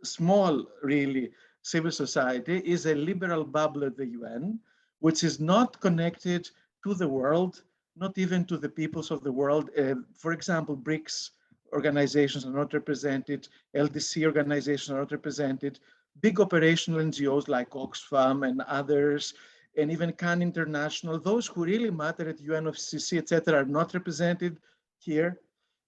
F: small, really, civil society is a liberal bubble at the UN, which is not connected to the world, not even to the peoples of the world. For example, BRICS organizations are not represented, LDC organizations are not represented, big operational NGOs like Oxfam and others, and even CAN International, those who really matter at UNFCCC, et cetera, are not represented here.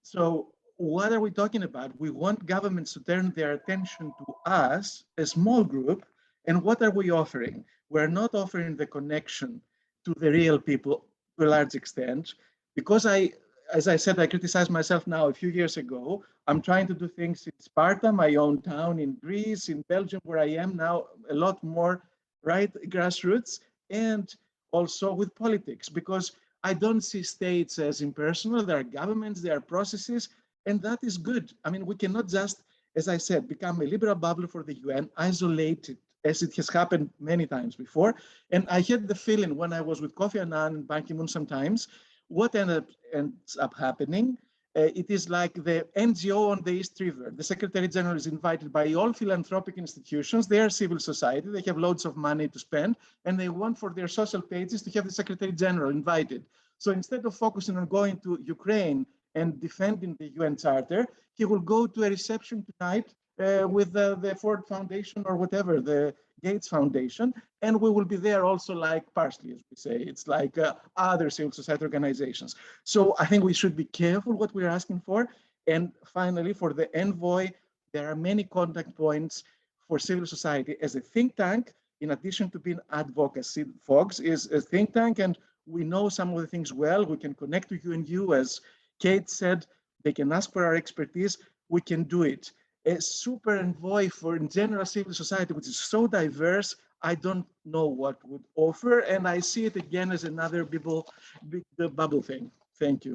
F: So what are we talking about? We want governments to turn their attention to us, a small group, and what are we offering? We're not offering the connection to the real people to a large extent, because as I said, I criticized myself now a few years ago. I'm trying to do things in Sparta, my own town, in Greece, in Belgium, where I am now, a lot more, right, grassroots, and also with politics, because I don't see states as impersonal. There are governments, there are processes, and that is good. I mean, we cannot just, as I said, become a liberal bubble for the UN, isolated, as it has happened many times before. And I had the feeling when I was with Kofi Annan and Ban Ki-moon sometimes, what ends up happening, it is like the NGO on the East River. The Secretary General is invited by all philanthropic institutions. They are civil society. They have loads of money to spend, and they want for their social pages to have the Secretary General invited. So instead of focusing on going to Ukraine and defending the UN Charter, he will go to a reception tonight with the Ford Foundation or whatever, the Gates Foundation, and we will be there also like partially, as we say. It's like other civil society organizations. So I think we should be careful what we're asking for. And finally, for the envoy, there are many contact points for civil society as a think tank, in addition to being advocacy. FOGS is a think tank, and we know some of the things well. We can connect to UNU, as Kate said, they can ask for our expertise, we can do it. A super envoy for in general civil society, which is so diverse, I don't know what would offer, and I see it again as another big bubble thing. Thank you.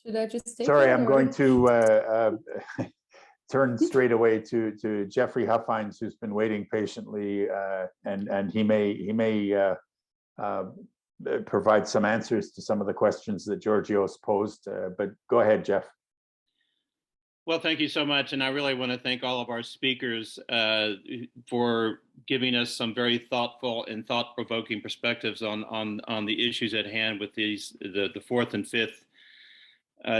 C: Should I just take
A: Sorry,
C: that,
A: I'm
C: or?
A: going to turn straight away to Jeffrey Huffines, who's been waiting patiently, and he may provide some answers to some of the questions that Georgios posed. But go ahead, Jeff.
G: Well, thank you so much. And I really want to thank all of our speakers for giving us some very thoughtful and thought-provoking perspectives on the issues at hand with the fourth and fifth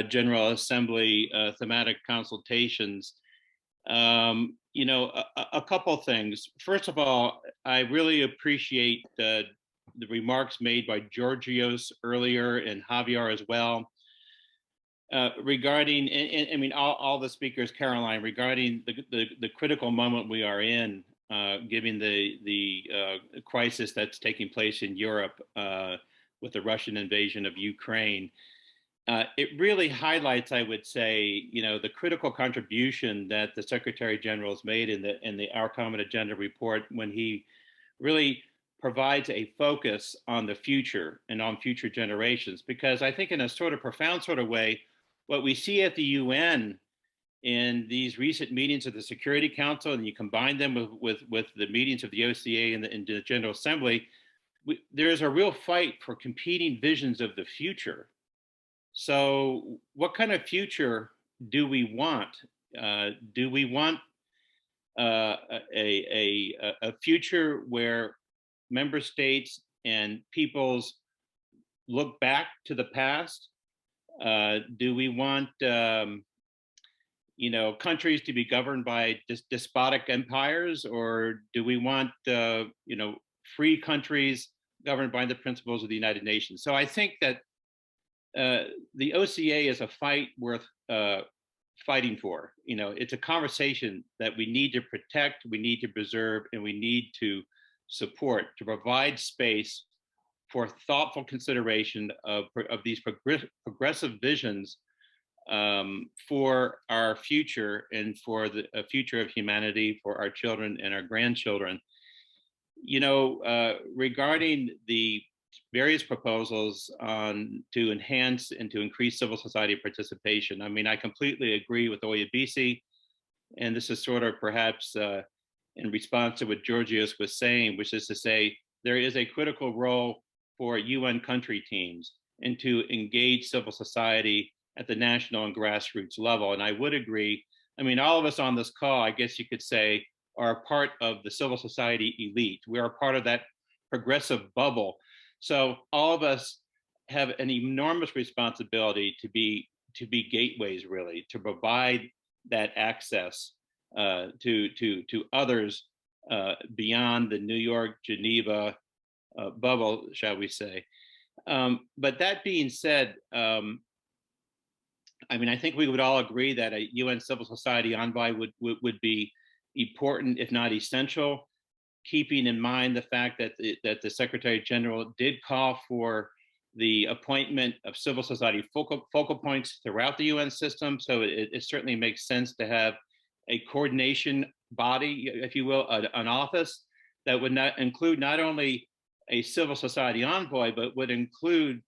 G: General Assembly thematic consultations. You know, a couple things. First of all, I really appreciate the remarks made by Georgios earlier and Javier as well. Regarding, and I mean, all the speakers, Caroline, regarding the critical moment we are in, given the crisis that's taking place in Europe with the Russian invasion of Ukraine. It really highlights, I would say, you know, the critical contribution that the Secretary General has made in the Our Common Agenda report when he really provides a focus on the future and on future generations. Because I think in a sort of profound sort of way, what we see at the UN in these recent meetings of the Security Council, and you combine them with the meetings of the OCA and the General Assembly, there is a real fight for competing visions of the future. So what kind of future do we want? Do we want a future where member states and peoples look back to the past? Do we want you know, countries to be governed by despotic empires, or do we want you know, free countries governed by the principles of the United Nations? So I think that the OCA is a fight worth fighting for. You know, it's a conversation that we need to protect, we need to preserve, and we need to support to provide space for thoughtful consideration of these progressive visions for our future and for the future of humanity, for our children and our grandchildren. You know, regarding the various proposals to enhance and to increase civil society participation, I mean, I completely agree with Oyebisi, and this is sort of perhaps in response to what Georgios was saying, which is to say there is a critical role for UN country teams and to engage civil society at the national and grassroots level. And I would agree. I mean, all of us on this call, I guess you could say, are a part of the civil society elite. We are part of that progressive bubble. So all of us have an enormous responsibility to be gateways, really, to provide that access to others beyond the New York, Geneva bubble, shall we say. But that being said, I mean, I think we would all agree that a UN civil society envoy would be important, if not essential, keeping in mind the fact that the Secretary General did call for the appointment of civil society focal points throughout the UN system. So it certainly makes sense to have a coordination body, if you will, an office that would not include not only a civil society envoy, but would include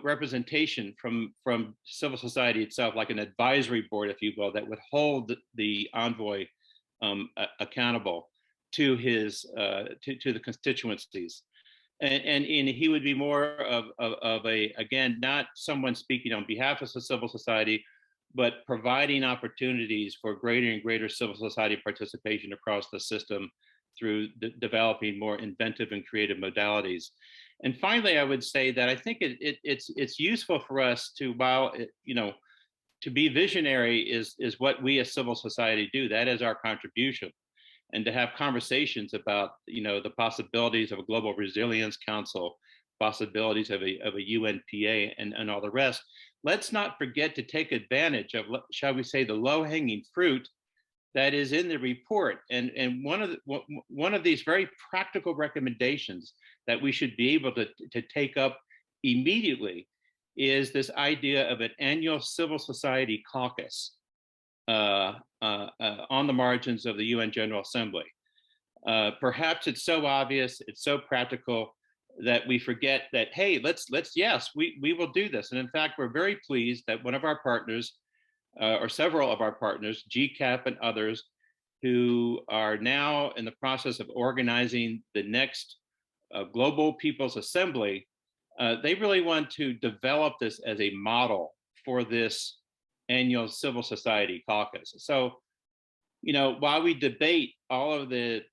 G: representation from civil society itself, like an advisory board, if you will, that would hold the envoy accountable to his to the constituencies, and he would be more of a, again, not someone speaking on behalf of the civil society, but providing opportunities for greater and greater civil society participation across the system through developing more inventive and creative modalities. And finally, I would say that I think it's useful for us to, while you know, to be visionary is what we as civil society do. That is our contribution, and to have conversations about, you know, the possibilities of a global resilience council, possibilities of a UNPA, and all the rest. Let's not forget to take advantage of, shall we say, the low-hanging fruit that is in the report. And one of these very practical recommendations that we should be able to take up immediately is this idea of an annual civil society caucus on the margins of the UN General Assembly. Perhaps it's so obvious, it's so practical that we forget that, hey, yes, we will do this. And in fact, we're very pleased that one of our partners, or several of our partners, GCAP and others, who are now in the process of organizing the next Global People's Assembly, they really want to develop this as a model for this annual civil society caucus. So, while we debate all of the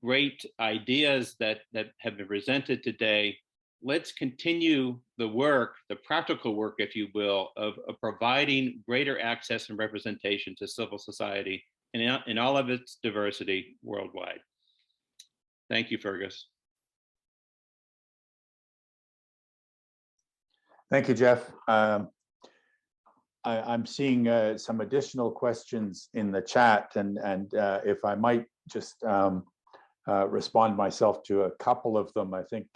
G: great ideas that have been presented today, let's continue the work, the practical work, if you will, of providing greater access and representation to civil society in all of its diversity worldwide. Thank you, Fergus.
A: Thank you, Jeff. I'm seeing some additional questions in the chat, and if I might just respond myself to a couple of them. I think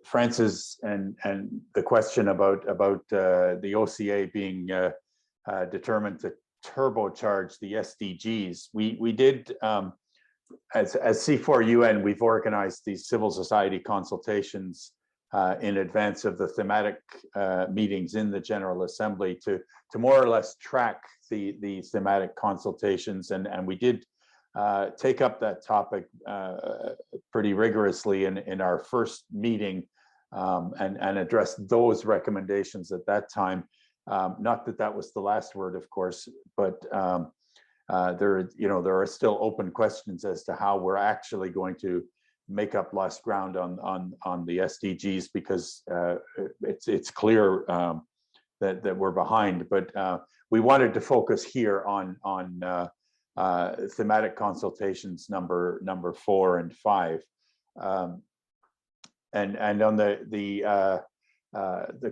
A: Francis and the question about the OCA being determined to turbocharge the SDGs. We did, as C4UN, we've organized these civil society consultations in advance of the thematic meetings in the General Assembly to more or less track the thematic consultations, and we did take up that topic pretty rigorously in our first meeting and address those recommendations at that time. Not that that was the last word, of course, but there are still open questions as to how we're actually going to make up lost ground on the SDGs, because it's clear that we're behind. But we wanted to focus here on thematic consultations number 4 and 5, and on the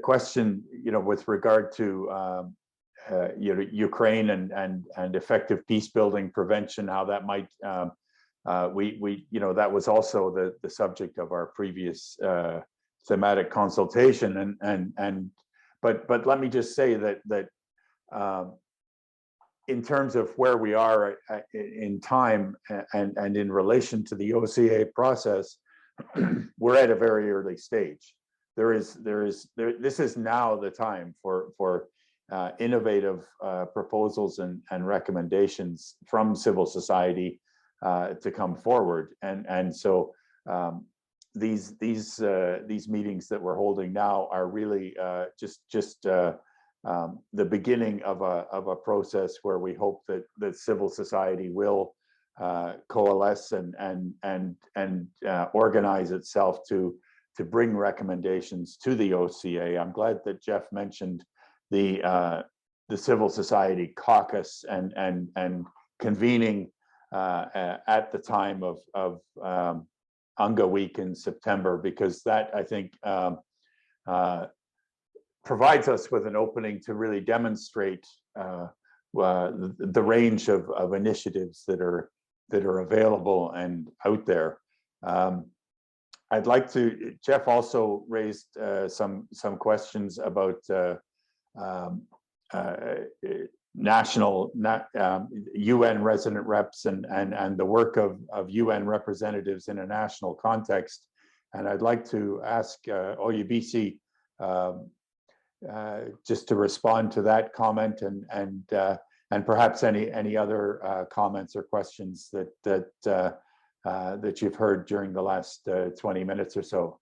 A: question, with regard to Ukraine and effective peace building prevention, how that might that was also the subject of our previous thematic consultation, but let me just say that in terms of where we are in time and in relation to the OCA process, we're at a very early stage. This is now the time for innovative proposals and recommendations from civil society to come forward, and so these meetings that we're holding now are really just the beginning of a process where we hope that civil society will coalesce and organize itself to bring recommendations to the OCA. I'm glad that Jeff mentioned the civil society caucus and convening at the time of UNGA Week in September, because that, I think, provides us with an opening to really demonstrate the range of initiatives that are available and out there. I'd like to. Jeff also raised some questions about national UN resident reps and the work of UN representatives in a national context, and I'd like to ask OUBC just to respond to that comment and perhaps any other comments or questions that you've heard during the last 20 minutes or so.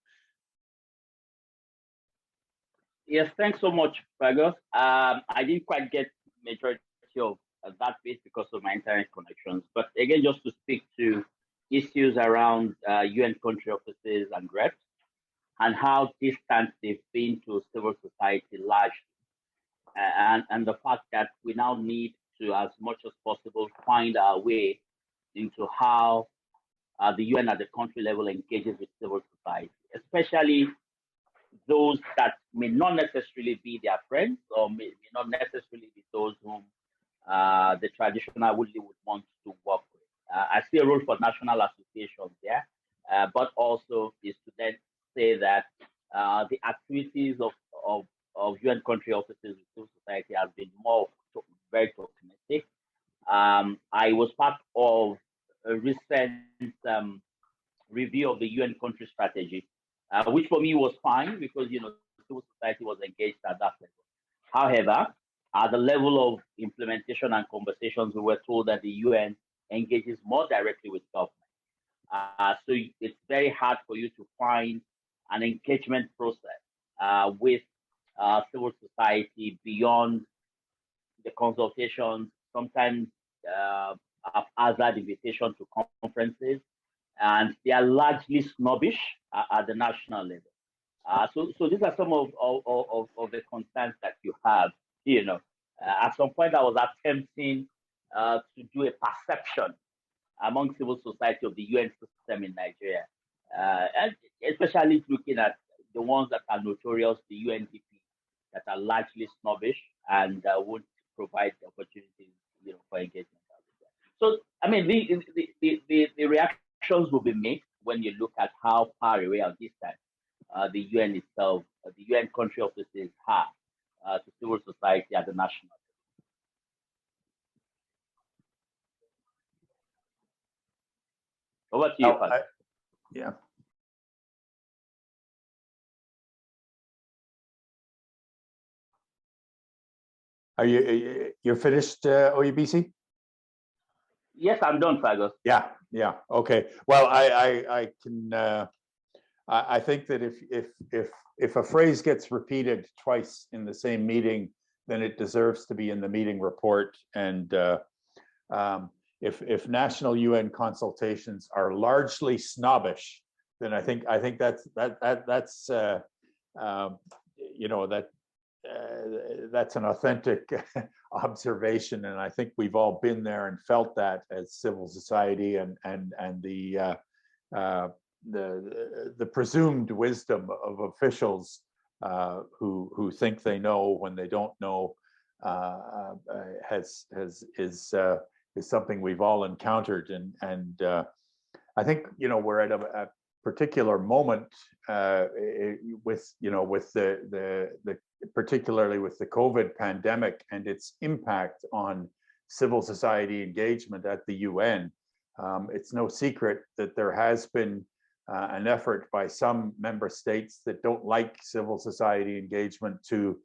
E: Yes, thanks so much, Fergus. I didn't quite get majority of that bit because of my internet connections, but again, just to speak to issues around UN country offices and reps and how distant they've been to civil society largely, and the fact that we now need to, as much as possible, find our way into how the UN at the country level engages with civil society, especially those that may not necessarily be their friends or may not necessarily be those whom the traditionally would want to work with. I see a role for national associations there, but also is to then say that the activities of UN country offices with civil society has been very tokenistic. I was part of a recent review of the UN country strategy, which for me was fine because civil society was engaged at that level. However, at the level of implementation and conversations, we were told that the UN engages more directly with government. So it's very hard for you to find an engagement process with civil society beyond the consultations, sometimes haphazard invitation to conferences, and they are largely snobbish at the national level. So these are some of the concerns that you have. At some point I was attempting to do a perception among civil society of the UN system in Nigeria, and especially looking at the ones that are notorious, the UNDP, that are largely snobbish and would provide opportunities, for engagement. So, I mean, the reactions will be mixed when you look at how far away at this time the UN itself, the UN country offices have to civil society at the national level. Over to you, Father.
A: Yeah. You're finished, OUBC?
E: Yes, I'm done, Fergus.
A: Yeah. Okay. Well, I can. I think that if a phrase gets repeated twice in the same meeting, then it deserves to be in the meeting report. And if national UN consultations are largely snobbish, then I think that's that's an authentic observation, and I think we've all been there and felt that as civil society, and the presumed wisdom of officials who think they know when they don't know is something we've all encountered, and I think we're at a particular moment with the particularly with the COVID pandemic and its impact on civil society engagement at the UN. It's no secret that there has been an effort by some member states that don't like civil society engagement to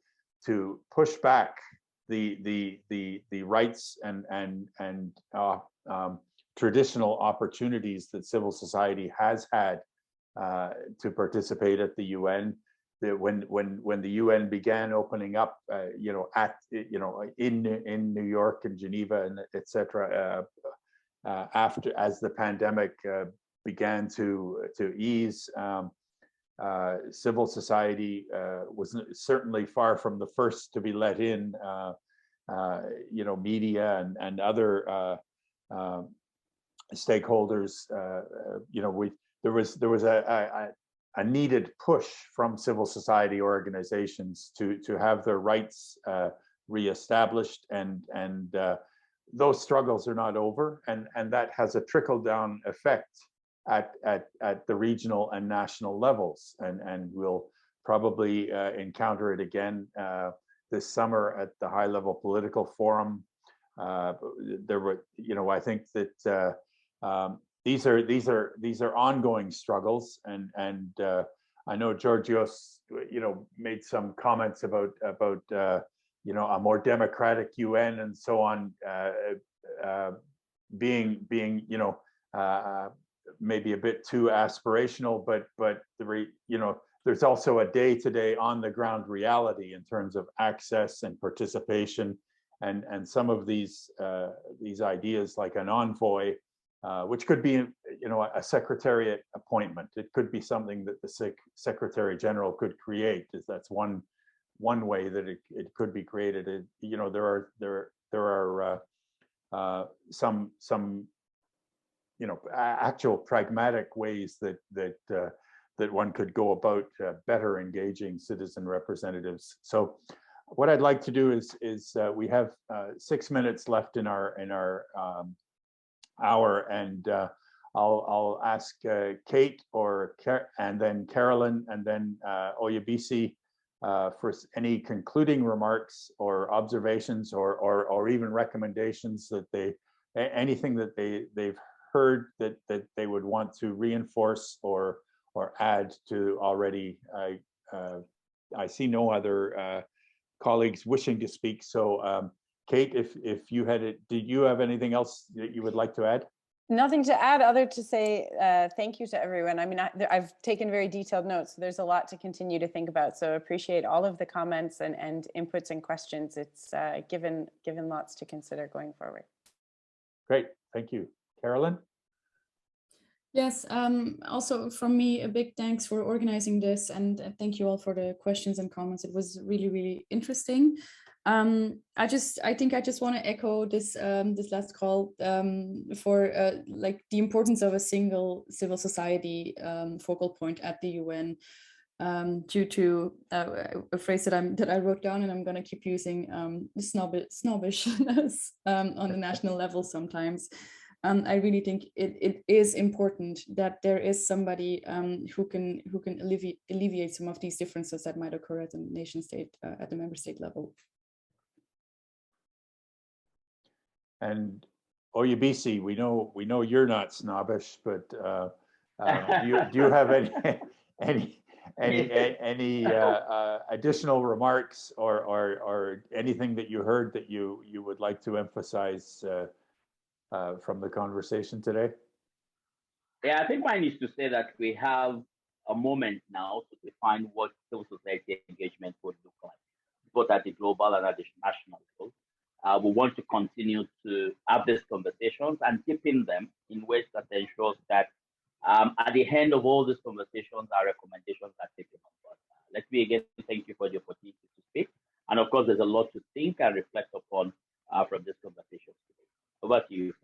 A: push back the rights and traditional opportunities that civil society has had to participate at the UN. When the UN began opening up, in New York and Geneva and etc. As the pandemic began to ease, civil society was certainly far from the first to be let in. Media and other stakeholders. There was a needed push from civil society organizations to have their rights reestablished, and those struggles are not over, and that has a trickle-down effect at the regional and national levels, and we'll probably encounter it again this summer at the high-level political forum. There were, I think that these are ongoing struggles, and I know Georgios, made some comments about a more democratic UN and so on, being maybe a bit too aspirational, but there's also a day-to-day on-the-ground reality in terms of access and participation, and some of these ideas like an envoy, which could be a secretariat appointment. It could be something that the Secretary General could create. That's one way that it could be created. There are some actual pragmatic ways that one could go about better engaging citizen representatives. So what I'd like to do is we have 6 minutes left in our hour, and I'll ask Kate and then Carolyn and then Oyebisi for any concluding remarks or observations or even recommendations that anything that they've heard that they would want to reinforce or add to already. I see no other colleagues wishing to speak. So Kate, if you had it, did you have anything else that you would like to add?
B: Nothing to add other to say thank you to everyone. I mean, I've taken very detailed notes, so there's a lot to continue to think about. So appreciate all of the comments and inputs and questions. It's given lots to consider going forward.
A: Great, thank you. Carolyn?
C: Yes, also from me, a big thanks for organizing this, and thank you all for the questions and comments. It was really, really interesting. I think I just want to echo this this last call for like the importance of a single civil society focal point at the UN, due to a phrase that I wrote down, and I'm going to keep using, snobbishness on the national level sometimes. I really think it is important that there is somebody who can alleviate some of these differences that might occur at the nation state, at the member state level. And
A: OUBC, we know you're not snobbish, but do you have any additional remarks or anything that you heard that you would like to emphasize from the conversation today?
E: Yeah, I think mine is to say that we have a moment now to define what civil society engagement would look like, both at the global and at the national level. We want to continue to have these conversations and deepen them in ways that ensures that at the end of all these conversations, our recommendations are taken on board. Let me again thank you for the opportunity to speak. And of course, there's a lot to think and reflect upon from this conversation today. Over to you.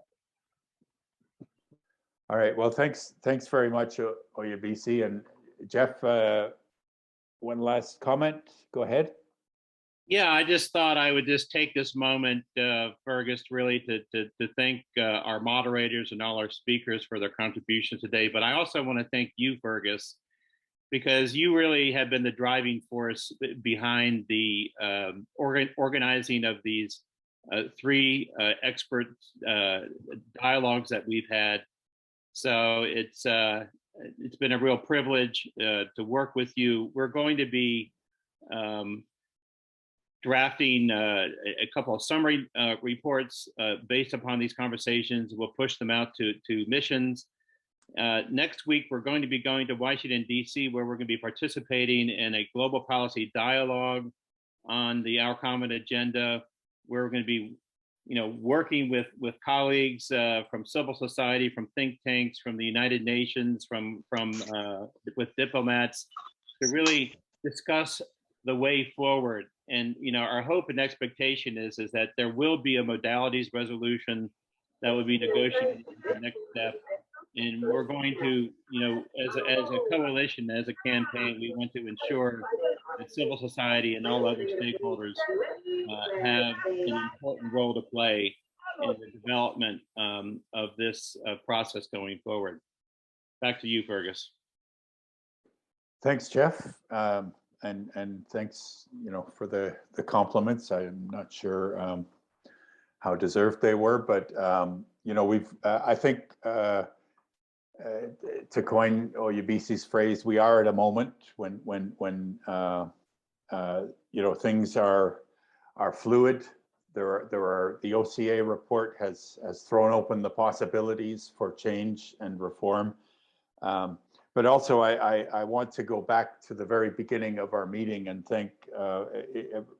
A: All right, well, thanks very much, OUBC. And Jeff, one last comment, go ahead.
G: Yeah, I just thought I would just take this moment, Fergus, really to thank our moderators and all our speakers for their contributions today. But I also want to thank you, Fergus, because you really have been the driving force behind the organizing of these three expert dialogues that we've had. So it's been a real privilege to work with you. We're going to be drafting a couple of summary reports based upon these conversations. We'll push them out to missions. Next week, we're going to be going to Washington, D.C., where we're going to be participating in a global policy dialogue on the Our Common Agenda. We're going to be working with colleagues from civil society, from think tanks, from the United Nations, with diplomats to really discuss the way forward. And our hope and expectation is that there will be a modalities resolution that will be negotiated in the next step. And we're going to, as a coalition, as a campaign, we want to ensure that civil society and all other stakeholders have an important role to play in the development of this process going forward. Back to you, Fergus.
A: Thanks, Jeff. And thanks, for the compliments. I'm not sure how deserved they were, but we've I think to coin OUBC's phrase, we are at a moment when things are fluid. The OCA report has thrown open the possibilities for change and reform. But also, I want to go back to the very beginning of our meeting and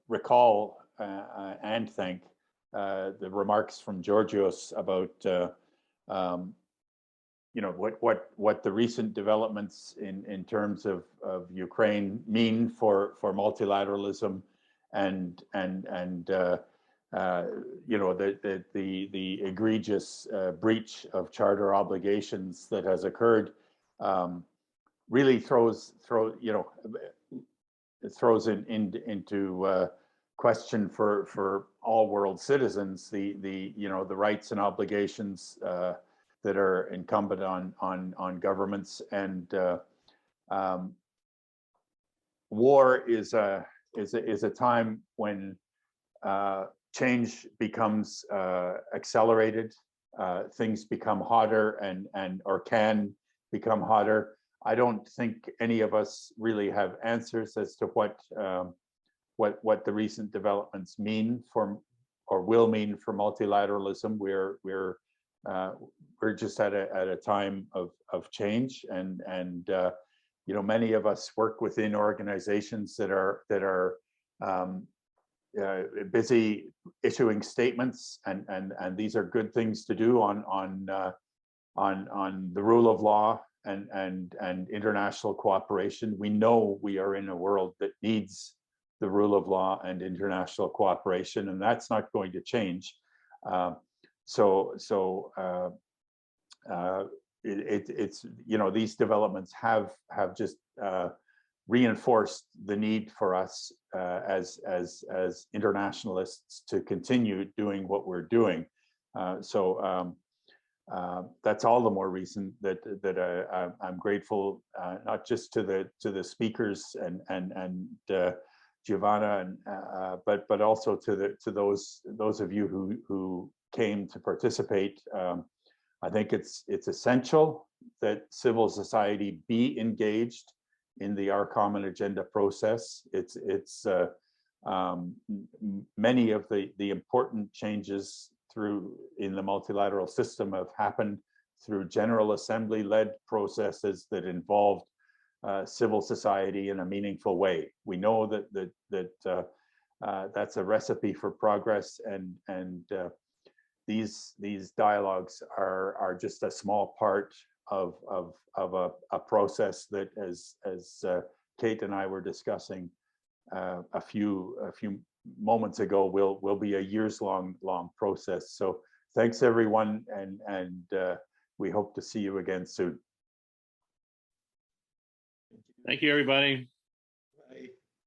A: recall and thank the remarks from Georgios about what the recent developments in terms of Ukraine mean for multilateralism and the egregious breach of charter obligations that has occurred. Really throws into question for all world citizens the rights and obligations that are incumbent on governments, and war is a time when change becomes accelerated, things become hotter or can become hotter. I don't think any of us really have answers as to what the recent developments mean or will mean for multilateralism. we're just at a time of change, and you know, many of us work within organizations that are busy issuing statements, and these are good things to do on the rule of law and international cooperation. We know we are in a world that needs the rule of law and international cooperation, and that's not going to change. It's, you know, these developments have just reinforced the need for us as internationalists to continue doing what we're doing. That's all the more reason that I'm grateful, not just to the speakers and Giovanna, but also to those of you who came to participate. I think it's essential that civil society be engaged in the Our Common Agenda process. It's many of the important changes in the multilateral system have happened through General Assembly-led processes that involved civil society in a meaningful way. We know that that's a recipe for progress, and these dialogues are just a small part of a process that, as Kate and I were discussing a few moments ago, will be a years-long process. So thanks everyone, and we hope to see you again soon.
G: Thank you, everybody.